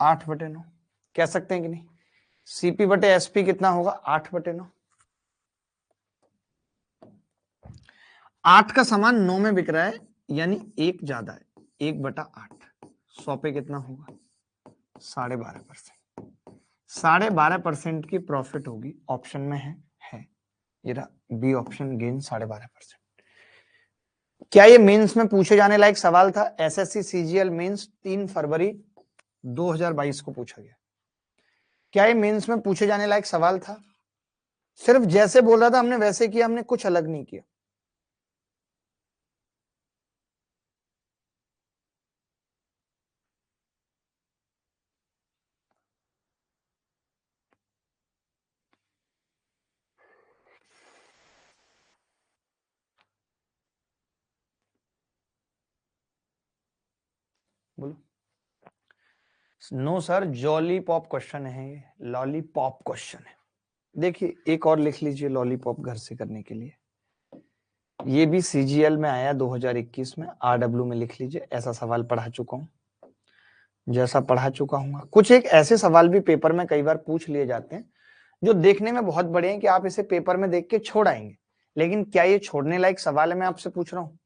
S1: 8/9, कह सकते हैं कि नहीं। सीपी बटे एसपी कितना होगा 8/9। 8 का सामान 9 में बिक रहा है यानी 1 ज्यादा है, 1/8, 100 पे कितना होगा 12.5%। 12.5% की प्रॉफिट होगी, ऑप्शन में है ये रहा बी ऑप्शन, गेन 12.5%। क्या ये मेंस में पूछे जाने लायक सवाल था। एसएससी सीजीएल मेंस 3 फरवरी 2022 को पूछा गया। क्या ये मेंस में पूछे जाने लायक सवाल था। सिर्फ जैसे बोल रहा था हमने वैसे किया, हमने कुछ अलग नहीं किया। बोलो नो सर, जॉलीपॉप क्वेश्चन है ये, लॉलीपॉप क्वेश्चन है। देखिए एक और लिख लीजिए लॉलीपॉप घर से करने के लिए। ये भी सीजीएल में आया 2021 में, आरडब्ल्यू में लिख लीजिए। ऐसा सवाल पढ़ा चुका हूं, जैसा पढ़ा चुका हूँ। कुछ एक ऐसे सवाल भी पेपर में कई बार पूछ लिए जाते हैं जो देखने में बहुत बड़े हैं कि आप इसे पेपर में देख के छोड़ आएंगे, लेकिन क्या ये छोड़ने लायक सवाल है, मैं आपसे पूछ रहा हूँ।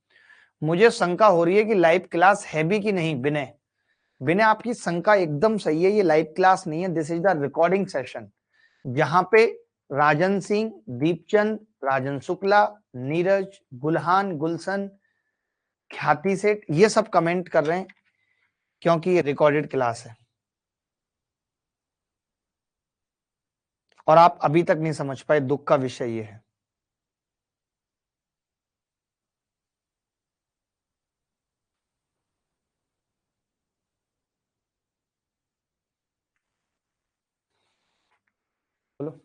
S1: मुझे शंका हो रही है कि लाइव क्लास है भी कि नहीं। विनय, विनय आपकी शंका एकदम सही है, ये लाइव क्लास नहीं है, this is the recording session, जहां पे राजन सिंह, दीपचंद, राजन शुक्ला, नीरज, गुलहान, गुलशन, ख्याति सेठ, ये सब कमेंट कर रहे हैं क्योंकि ये रिकॉर्डेड क्लास है और आप अभी तक नहीं समझ पाए। दुख का विषय ये है। बोलो।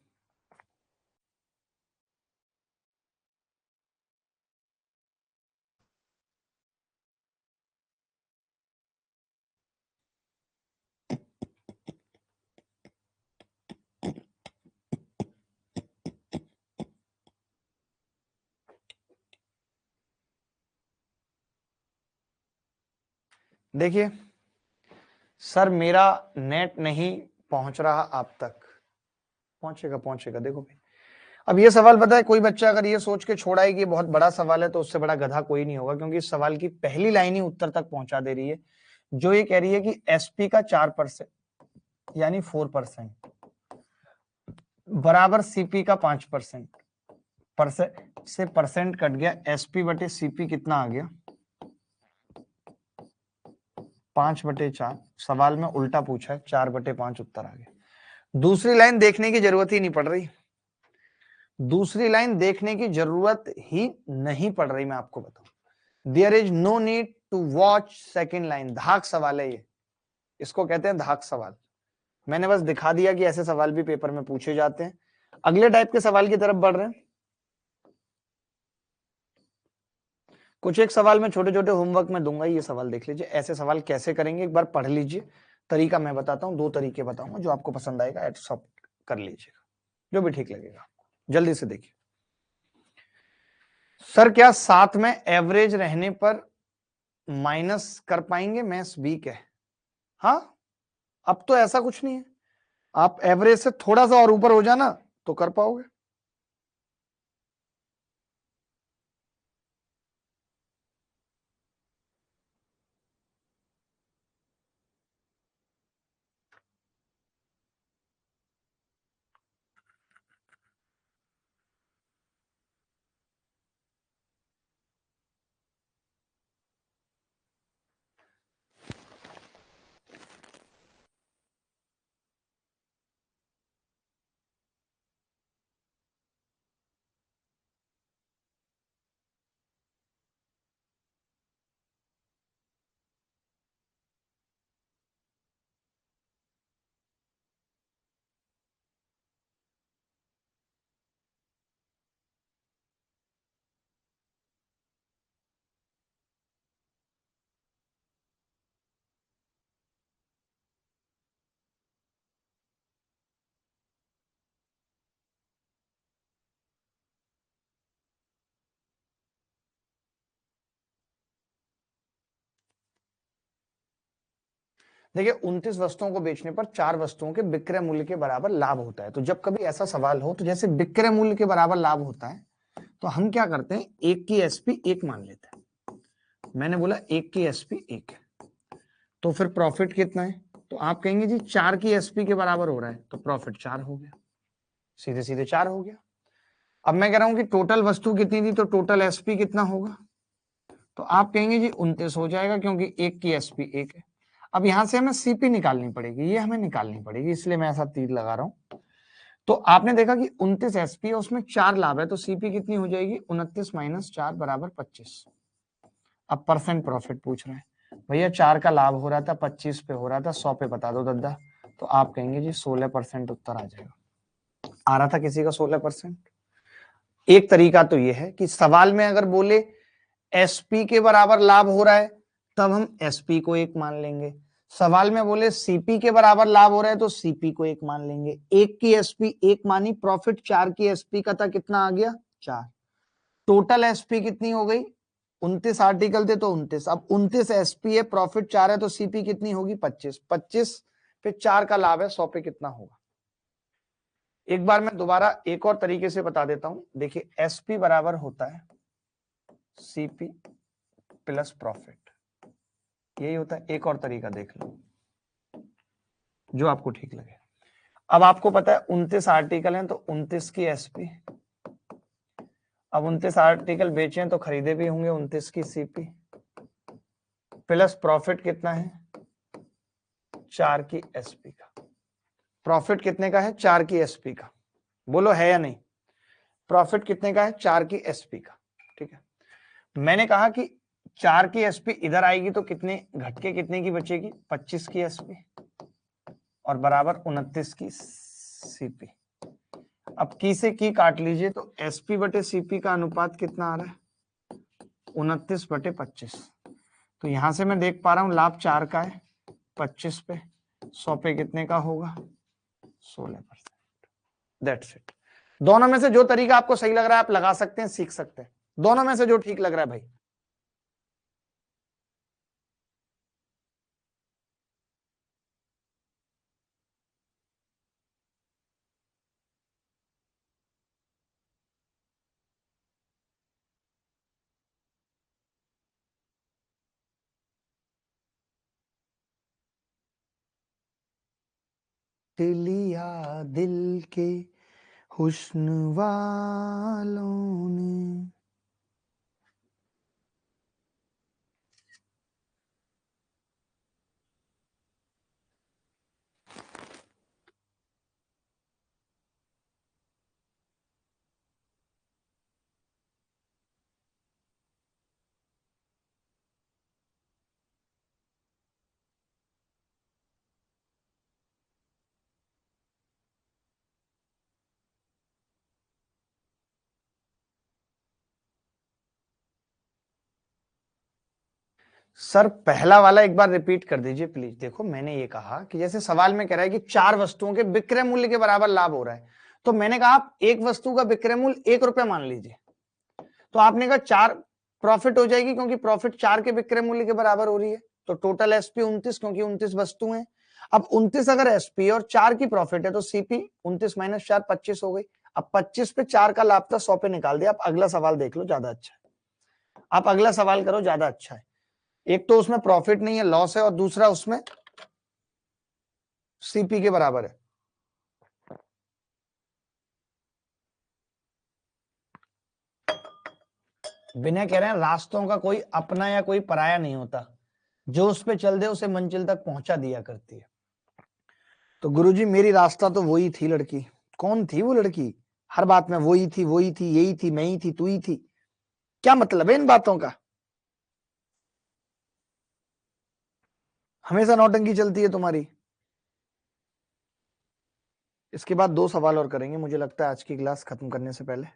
S1: देखिए सर, मेरा नेट नहीं पहुंच रहा आप तक। पहुंचेगा पहुंचेगा, देखो भाई। अब ये सवाल पता है, कोई बच्चा अगर ये सोच के छोड़ा है कि ये बहुत बड़ा सवाल है तो उससे बड़ा गधा कोई नहीं होगा, क्योंकि इस सवाल की पहली लाइन ही उत्तर तक पहुंचा दे रही है, जो ये कह रही है कि एसपी का 4% यानी 4% बराबर सीपी का 5%। परसेंट से परसेंट कट गया, एसपी बटे सीपी कितना आ गया? 5/4। सवाल में उल्टा पूछा है, 4/5 उत्तर आ गया। दूसरी लाइन देखने की जरूरत ही नहीं पड़ रही, दूसरी लाइन देखने की जरूरत ही नहीं पड़ रही, मैं आपको बताऊं। There is no need to watch second line. धाक सवाल है ये, इसको कहते हैं धाक सवाल। मैंने बस दिखा दिया कि ऐसे सवाल भी पेपर में पूछे जाते हैं। अगले टाइप के सवाल की तरफ बढ़ रहे हैं। कुछ एक सवाल में छोटे छोटे होमवर्क में दूंगा, ये सवाल देख लीजिए। ऐसे सवाल कैसे करेंगे एक बार पढ़ लीजिए। तरीका मैं बताता हूँ, 2 तरीके बताऊंगा, जो आपको पसंद आएगा सब कर लीजिएगा, जो भी ठीक लगेगा। जल्दी से देखिए। सर क्या साथ में एवरेज रहने पर माइनस कर पाएंगे? मैथ्स वीक है। हाँ, अब तो ऐसा कुछ नहीं है, आप एवरेज से थोड़ा सा और ऊपर हो जाना तो कर पाओगे। देखिए 29 वस्तुओं को बेचने पर 4 वस्तुओं के विक्रय मूल्य के बराबर लाभ होता है। तो जब कभी ऐसा सवाल हो तो जैसे विक्रय मूल्य के बराबर लाभ होता है तो हम क्या करते हैं, एक की एसपी 1 मान लेते हैं। मैंने बोला एक की एसपी 1 है, तो फिर प्रॉफिट कितना है? तो आप कहेंगे जी 4 की एसपी के बराबर हो रहा है, तो प्रॉफिट 4 हो गया, सीधे सीधे 4 हो गया। अब मैं कह रहा हूं कि टोटल वस्तु कितनी थी, तो टोटल एसपी कितना होगा? तो आप कहेंगे जी 29 हो जाएगा, क्योंकि एक की एसपी 1 है। अब यहां से हमें सीपी निकालनी पड़ेगी, ये हमें निकालनी पड़ेगी, इसलिए मैं ऐसा तीर लगा रहा हूं। तो आपने देखा कि 29 एसपी है, उसमें 4 लाभ है, तो सीपी कितनी हो जाएगी? 29 माइनस 4 बराबर 25। अब परसेंट प्रॉफिट पूछ रहे हैं भैया, 4 का लाभ हो रहा था, 25 पे हो रहा था, 100 पे बता दो दद्दा। तो आप कहेंगे जी 16% उत्तर आ जाएगा। आ रहा था किसी का 16%? एक तरीका तो यह है कि सवाल में अगर बोले एसपी के बराबर लाभ हो रहा है, तब हम एसपी को 1 मान लेंगे। सवाल में बोले सीपी के बराबर लाभ हो रहा है तो सीपी को 1 मान लेंगे। एक की एसपी 1 मानी, प्रॉफिट 4 की एसपी का था, कितना आ गया? 4। टोटल एसपी कितनी हो गई? 29 आर्टिकल थे तो 29। अब 29 एसपी है, प्रॉफिट 4 है, तो सीपी कितनी होगी? 25। 25 पे 4 का लाभ है, 100 पे कितना होगा? एक बार मैं दोबारा एक और तरीके से बता देता हूं। देखिए एसपी बराबर होता है सीपी प्लस प्रॉफिट, यही होता है। एक और तरीका देख लो जो आपको ठीक लगे। अब आपको पता है 29 आर्टिकल हैं, तो 29 की एसपी, अब 29 आर्टिकल बेचे हैं तो खरीदे भी होंगे 29 की सीपी, प्लस प्रॉफिट कितना है 4 की एसपी का। प्रॉफिट कितने का है 4 की एसपी का, बोलो है या नहीं? प्रॉफिट कितने का है 4 की एसपी का। ठीक है, मैंने कहा कि 4 की एसपी इधर आएगी तो कितने घट के कितने की बचेगी 25 की एसपी और बराबर 29 की सीपी। अब की से की काट लीजिए तो एसपी बटे सीपी का अनुपात कितना आ रहा है 29 बटे 25। तो यहां से मैं देख पा रहा हूं लाभ 4 का है, 25 पे 100 पे कितने का होगा 16%। That's it. दोनों में से जो तरीका आपको सही लग रहा है आप लगा सकते हैं, सीख सकते हैं, दोनों में से जो ठीक लग रहा है भाई। लिया दिल के हुस्न वालों ने। सर पहला वाला एक बार रिपीट कर दीजिए प्लीज। देखो मैंने ये कहा कि जैसे सवाल में कह रहा है कि 4 वस्तुओं के विक्रय मूल्य के बराबर लाभ हो रहा है, तो मैंने कहा आप एक वस्तु का विक्रय मूल्य 1 रुपया मान लीजिए, तो आपने कहा 4 प्रॉफिट हो जाएगी क्योंकि प्रॉफिट 4 के विक्रय मूल्य के बराबर हो रही है, तो टोटल एसपी 29 क्योंकि 29 वस्तु है। अब 29 अगर एसपी और 4 की प्रॉफिट है तो सीपी 29 माइनस 4 25 हो गई। अब 25 पे 4 का लाभ था 100 पे निकाल दिया। आप अगला सवाल देख लो, ज्यादा अच्छा है, आप अगला सवाल करो, ज्यादा अच्छा है। एक तो उसमें प्रॉफिट नहीं है, लॉस है, और दूसरा उसमें सीपी के बराबर है। विनय कह रहे हैं रास्तों का कोई अपना या कोई पराया नहीं होता, जो उस पे चल दे उसे मंजिल तक पहुंचा दिया करती है। तो गुरुजी मेरी रास्ता तो वही थी लड़की। कौन थी वो लड़की? हर बात में वही थी, वही थी, यही थी, मैं ही थी, तू ही थी। क्या मतलब है इन बातों का? हमेशा नौटंकी चलती है तुम्हारी। इसके बाद 2 सवाल और करेंगे मुझे लगता है आज की क्लास खत्म करने से पहले।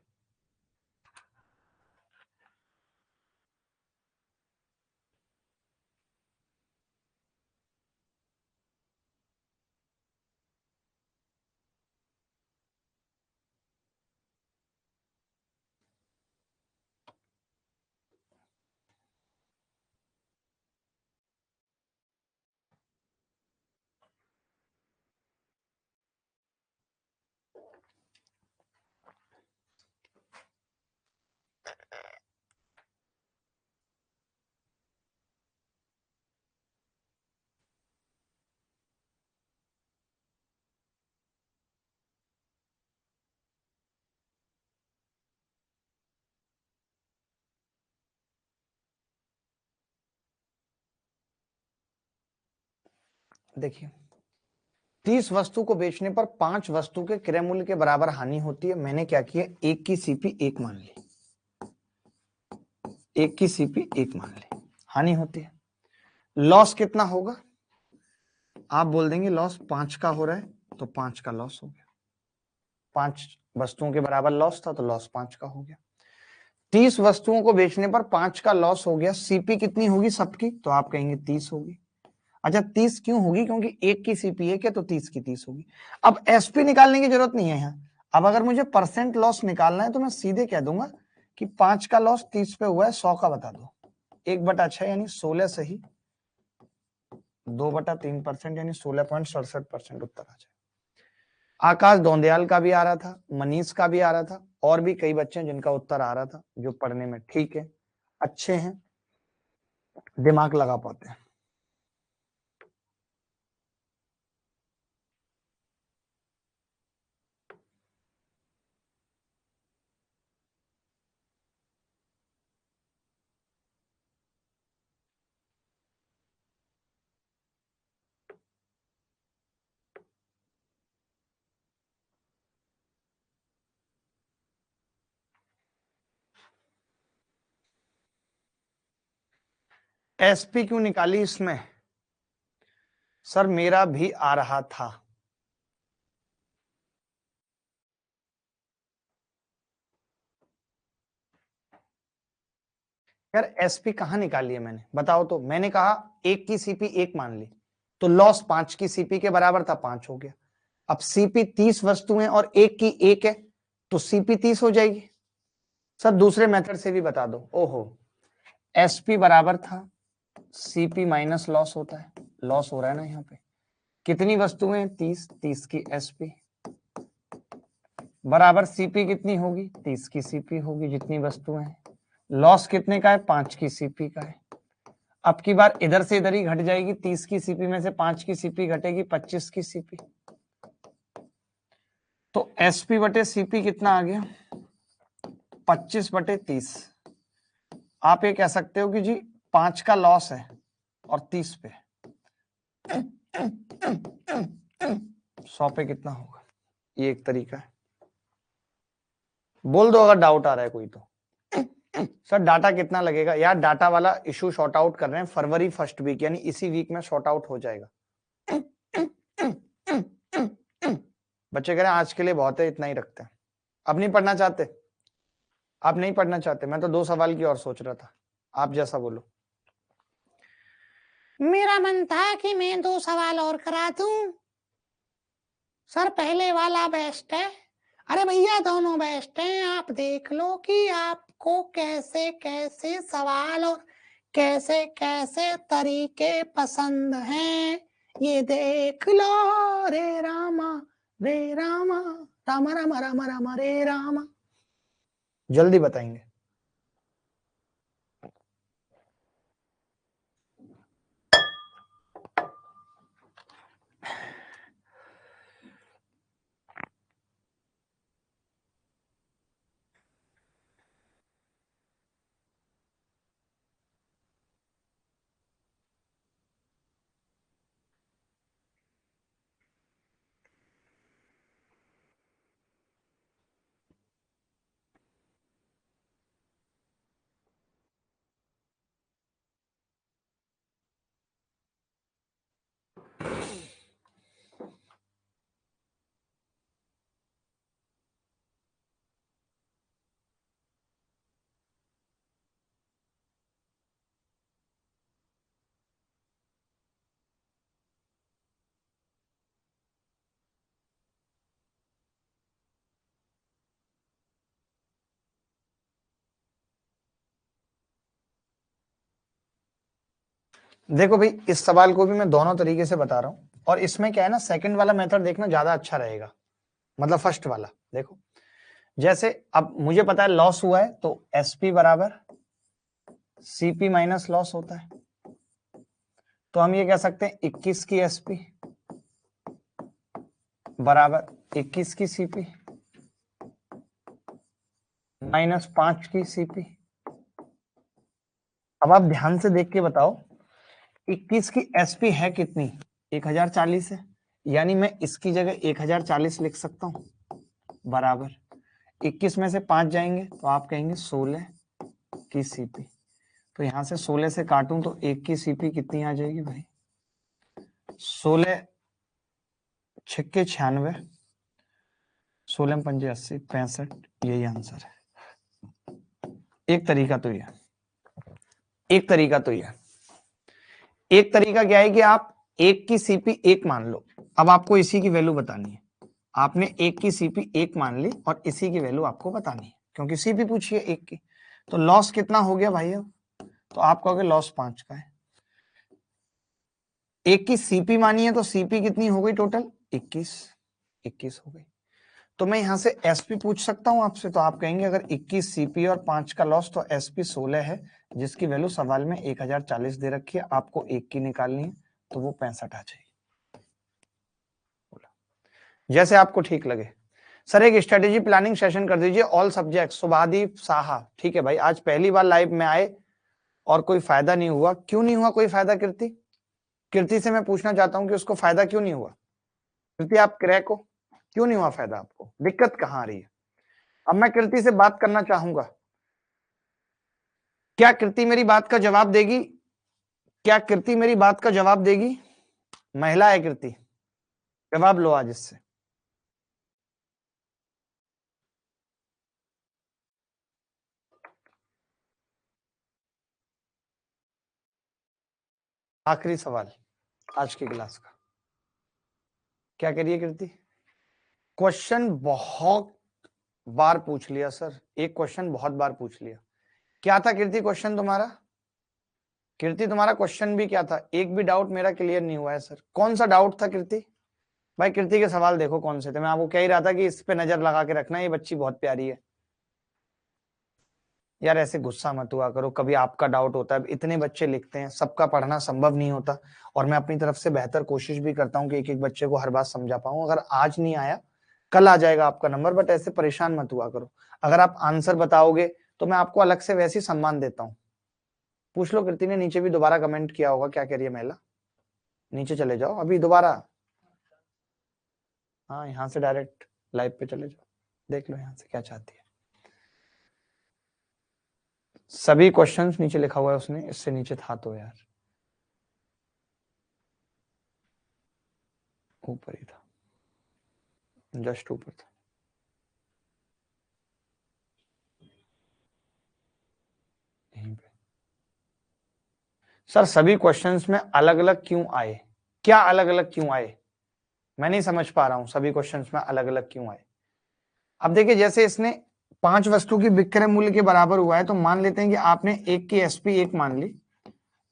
S1: देखिए 30 वस्तु को बेचने पर 5 वस्तु के क्रय मूल्य के बराबर हानि होती है। मैंने क्या किया, एक की सीपी 1 मान ली, एक की सीपी 1 मान ली, हानि होती है। लॉस कितना होगा? आप बोल देंगे लॉस 5 का हो रहा है, तो 5 का लॉस हो गया। 5 वस्तुओं के बराबर लॉस था तो लॉस 5 का हो गया। 30 वस्तुओं को बेचने पर 5 का लॉस हो गया। सीपी कितनी होगी सबकी? तो आप कहेंगे 30 होगी। अच्छा 30 क्यों होगी? क्योंकि एक की सीपी है क्या, तो 30 की 30 होगी। अब एसपी निकालने की जरूरत नहीं है यहाँ। अब अगर मुझे परसेंट लॉस निकालना है तो मैं सीधे कह दूंगा कि 5 का लॉस 30 पे हुआ है, 100 का बता दो। 1/6 यानी 16 सही, 2/3% यानी 16.67% उत्तर आ जाए। आकाश दौंदयाल का भी आ रहा था, मनीष का भी आ रहा था, और भी कई बच्चे हैं जिनका उत्तर आ रहा था, जो पढ़ने में ठीक है, अच्छे हैं, दिमाग लगा पाते हैं। एसपी क्यों निकाली इसमें? सर मेरा भी आ रहा था। यार एसपी कहां निकाली है मैंने, बताओ तो। मैंने कहा एक की सीपी एक मान ली, तो लॉस 5 की सीपी के बराबर था, 5 हो गया। अब सीपी 30 वस्तुएं और एक की एक है, तो सीपी 30 हो जाएगी। सर दूसरे मेथड से भी बता दो। ओहो, एसपी बराबर था सीपी माइनस लॉस होता है, लॉस हो रहा है ना यहाँ पे। कितनी वस्तुएं? 30, 30 की एसपी बराबर सीपी कितनी होगी? 30 की सीपी होगी जितनी वस्तुएं हैं। लॉस कितने का है? 5 की सीपी का है। अब की बार इधर से इधर ही घट जाएगी, 30 की सीपी में से 5 की सीपी घटेगी, 25 की सीपी। तो एसपी बटे सीपी कितना आ गया? 25 बटे 30। आप ये कह सकते हो कि जी 5 का लॉस है और 30 पे 100 पे कितना होगा, ये एक तरीका है। बोल दो अगर डाउट आ रहा है कोई तो। सर डाटा कितना लगेगा? यार डाटा वाला इशू शॉर्ट आउट कर रहे हैं, फरवरी फर्स्ट वीक, यानी इसी वीक में शॉर्ट आउट हो जाएगा। बच्चे कह रहे हैं आज के लिए बहुत है, इतना ही रखते हैं। अब नहीं पढ़ना चाहते? आप नहीं पढ़ना चाहते? मैं तो 2 सवाल की और सोच रहा था, आप जैसा बोलो।
S2: मेरा मन था कि मैं 2 सवाल और करा दूं। सर पहले वाला बेस्ट है। अरे भैया दोनों बेस्ट हैं, आप देख लो कि आपको कैसे कैसे सवाल और कैसे कैसे तरीके पसंद हैं, ये देख लो। रे रामा रामा रामा रामा रामा रामा रे रामा।
S1: जल्दी बताएंगे। देखो भाई, इस सवाल को भी मैं दोनों तरीके से बता रहा हूं, और इसमें क्या है ना, सेकंड वाला मेथड देखना ज्यादा अच्छा रहेगा, मतलब फर्स्ट वाला। देखो जैसे अब मुझे पता है लॉस हुआ है, तो एसपी बराबर सीपी माइनस लॉस होता है। तो हम ये कह सकते हैं 21 की एसपी बराबर 21 की सीपी माइनस 5 की सीपी। अब आप ध्यान से देख के बताओ, 21 की एसपी है कितनी? 1040 है, यानी मैं इसकी जगह 1040 लिख सकता हूं, बराबर 21 में से 5 जाएंगे तो आप कहेंगे 16 की सीपी। तो यहां से 16 से काटूं तो 1 की सीपी कितनी आ जाएगी भाई? 16 छक्के 96, 16 पंजे 80, 65, यही आंसर है। एक तरीका तो यह, एक तरीका तो यह, एक तरीका क्या है कि आप 1 की सीपी 1 मान लो। अब आपको इसी की वैल्यू बतानी है। आपने 1 की सीपी 1 मान ली और इसी की वैल्यू आपको बतानी है, क्योंकि सीपी पूछी है 1 की। तो लॉस कितना हो गया भाई? अब तो आप कहोगे लॉस 5 का है। 1 की सीपी मानी है तो सीपी कितनी हो गई टोटल? 21, 21 हो गई। तो मैं यहां से एसपी पूछ सकता हूं आपसे, तो आप कहेंगे अगर 21 सीपी और 5 का लॉस, तो एसपी 16 है, जिसकी वैल्यू सवाल में 1040 दे रखी है, आपको 1 की निकालनी है, तो वो 65 आ जाएगी। जैसे आपको ठीक लगे। सर एक स्ट्रेटेजी प्लानिंग सेशन कर दीजिए, ऑल सब्जेक्ट। शुभादीप साहा, ठीक है भाई, आज पहली बार लाइव में आए और कोई फायदा नहीं हुआ। क्यों नहीं हुआ कोई फायदा? कीर्ति, कीर्ति से मैं पूछना चाहता हूं कि उसको फायदा क्यों नहीं हुआ। कीर्ति आप क्रैक हो, क्यों नहीं हुआ फायदा? आपको दिक्कत कहां आ रही है? अब मैं कीर्ति से बात करना चाहूंगा, क्या कीर्ति मेरी बात का जवाब देगी? क्या कीर्ति मेरी बात का जवाब देगी? महिला है कीर्ति, जवाब लो आज इससे। आखिरी सवाल आज की क्लास का, क्या कह रही है कीर्ति? क्वेश्चन बहुत बार पूछ लिया सर, एक क्वेश्चन बहुत बार पूछ लिया। क्या था कीर्ति क्वेश्चन तुम्हारा? कीर्ति तुम्हारा क्वेश्चन भी क्या था? एक भी डाउट मेरा क्लियर नहीं हुआ है सर। कौन सा डाउट था कीर्ति? भाई कीर्ति के सवाल देखो कौन से थे, मैं आपको कह ही रहा था कि इस पे नजर लगा के रखना, ये बच्ची बहुत प्यारी है। यार ऐसे गुस्सा मत हुआ करो, कभी आपका डाउट होता है, इतने बच्चे लिखते हैं, सबका पढ़ना संभव नहीं होता, और मैं अपनी तरफ से बेहतर कोशिश भी करता हूँ कि एक एक बच्चे को हर बात समझा पाऊं। अगर आज नहीं आया कल आ जाएगा आपका नंबर, बट ऐसे परेशान मत हुआ करो। अगर आप आंसर बताओगे तो मैं आपको अलग से वैसे ही सम्मान देता हूँ। पूछ लो, कीर्ति ने नीचे भी दोबारा कमेंट किया होगा, क्या कह रही है महिला? नीचे चले जाओ अभी दोबारा, हाँ यहाँ से डायरेक्ट लाइव पे चले जाओ, देख लो यहाँ से क्या चाहती है। सभी क्वेश्चंस नीचे लिखा हुआ है उसने, इससे नीचे था तो यार, ऊपर ही था, जस्ट ऊपर था। यहीं पे सर सभी क्वेश्चंस में अलग अलग क्यों आए? क्या अलग अलग क्यों आए? मैं नहीं समझ पा रहा हूं, सभी क्वेश्चंस में अलग अलग क्यों आए? अब देखिए, जैसे इसने 5 वस्तु की विक्रय मूल्य के बराबर हुआ है, तो मान लेते हैं कि आपने एक की एसपी 1 मान ली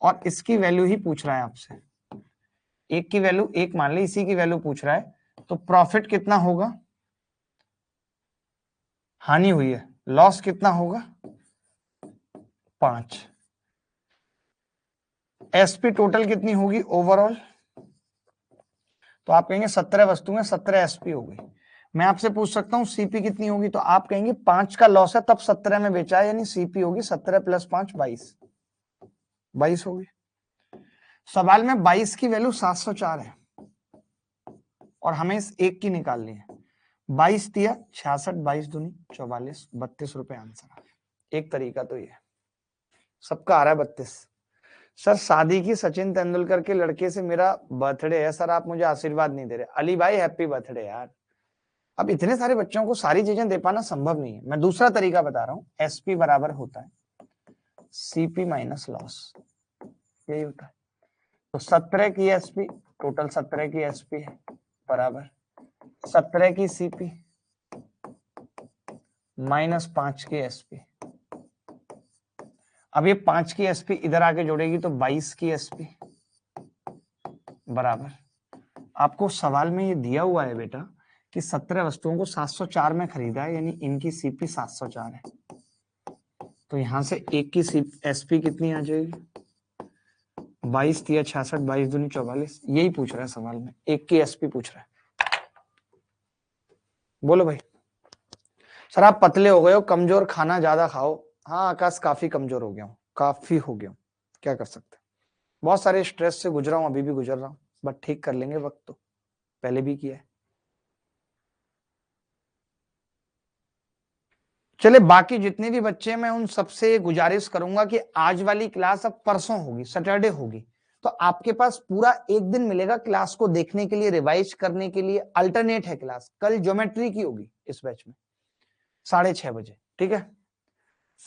S1: और इसकी वैल्यू ही पूछ रहा है आपसे, एक की वैल्यू 1 मान ली, इसी की वैल्यू पूछ रहा है, तो प्रॉफिट कितना होगा? हानि हुई है, लॉस कितना होगा? 5। एसपी टोटल कितनी होगी ओवरऑल? तो आप कहेंगे 17 वस्तु में 17 एसपी हो गई। मैं आपसे पूछ सकता हूं सीपी कितनी होगी, तो आप कहेंगे 5 का लॉस है तब 17 में बेचा है, यानी सीपी होगी 17 + 5 22 होगी। सवाल में 22 की वैल्यू 704 है और हमें इस एक की निकालनी है। 22 दिया 66, 22 दूनी 44, 32 रुपए आंसर आ गया। एक तरीका तो ये, सबका आ रहा है 32। सर शादी की सचिन तेंदुलकर के लड़के से मेरा बर्थडे है सर, आप मुझे आशीर्वाद नहीं दे रहे। अली भाई हैप्पी बर्थडे यार। अब इतने सारे बच्चों को सारी चीजें दे पाना संभव नहीं है, मैं दूसरा तरीका बता रहा हूँ। एसपी बराबर होता है सीपी माइनस लॉस, यही होता है। तो 17 की एसपी, टोटल 17 की एसपी है, बराबर 17 की सीपी माइनस 5 की एसपी। अब ये 5 की एसपी इधर आके जोड़ेगी तो 22 की एसपी बराबर, आपको सवाल में ये दिया हुआ है बेटा कि 17 वस्तुओं को 704 में खरीदा है, यानी इनकी सीपी 704 है। तो यहां से एक की एसपी कितनी आ जाएगी? 22 दिया 66, 22 दूनी 44, यही पूछ रहा है सवाल में, एक की एसपी पूछ रहा है। बोलो भाई। सर आप पतले हो गए हो, कमजोर, खाना ज्यादा खाओ। हाँ आकाश, काफी कमजोर हो गया हूँ, काफी हो गया हूँ, क्या कर सकते हैं, बहुत सारे स्ट्रेस से गुजरा हूँ, अभी भी गुजर रहा हूँ, बट ठीक कर लेंगे, वक्त तो पहले भी किया है। चले बाकी जितने भी बच्चे हैं, मैं उन सबसे गुजारिश करूंगा कि आज वाली क्लास अब परसों होगी, सैटरडे होगी, तो आपके पास पूरा एक दिन मिलेगा क्लास को देखने के लिए, रिवाइज करने के लिए। अल्टरनेट है क्लास, कल ज्योमेट्री की होगी इस बैच में 6:30 बजे, ठीक है?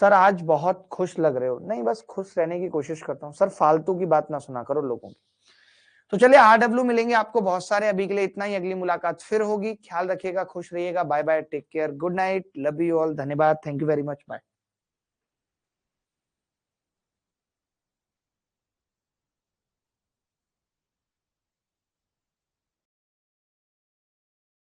S1: सर आज बहुत खुश लग रहे हो। नहीं, बस खुश रहने की कोशिश करता हूँ सर, फालतू की बात ना सुना करो लोगों की। तो चलिए RW मिलेंगे आपको बहुत सारे, अभी के लिए इतना ही, अगली मुलाकात फिर होगी। ख्याल रखिएगा, खुश रहिएगा, bye bye, take care, good night, love you all, धन्यवाद, thank you very much, bye.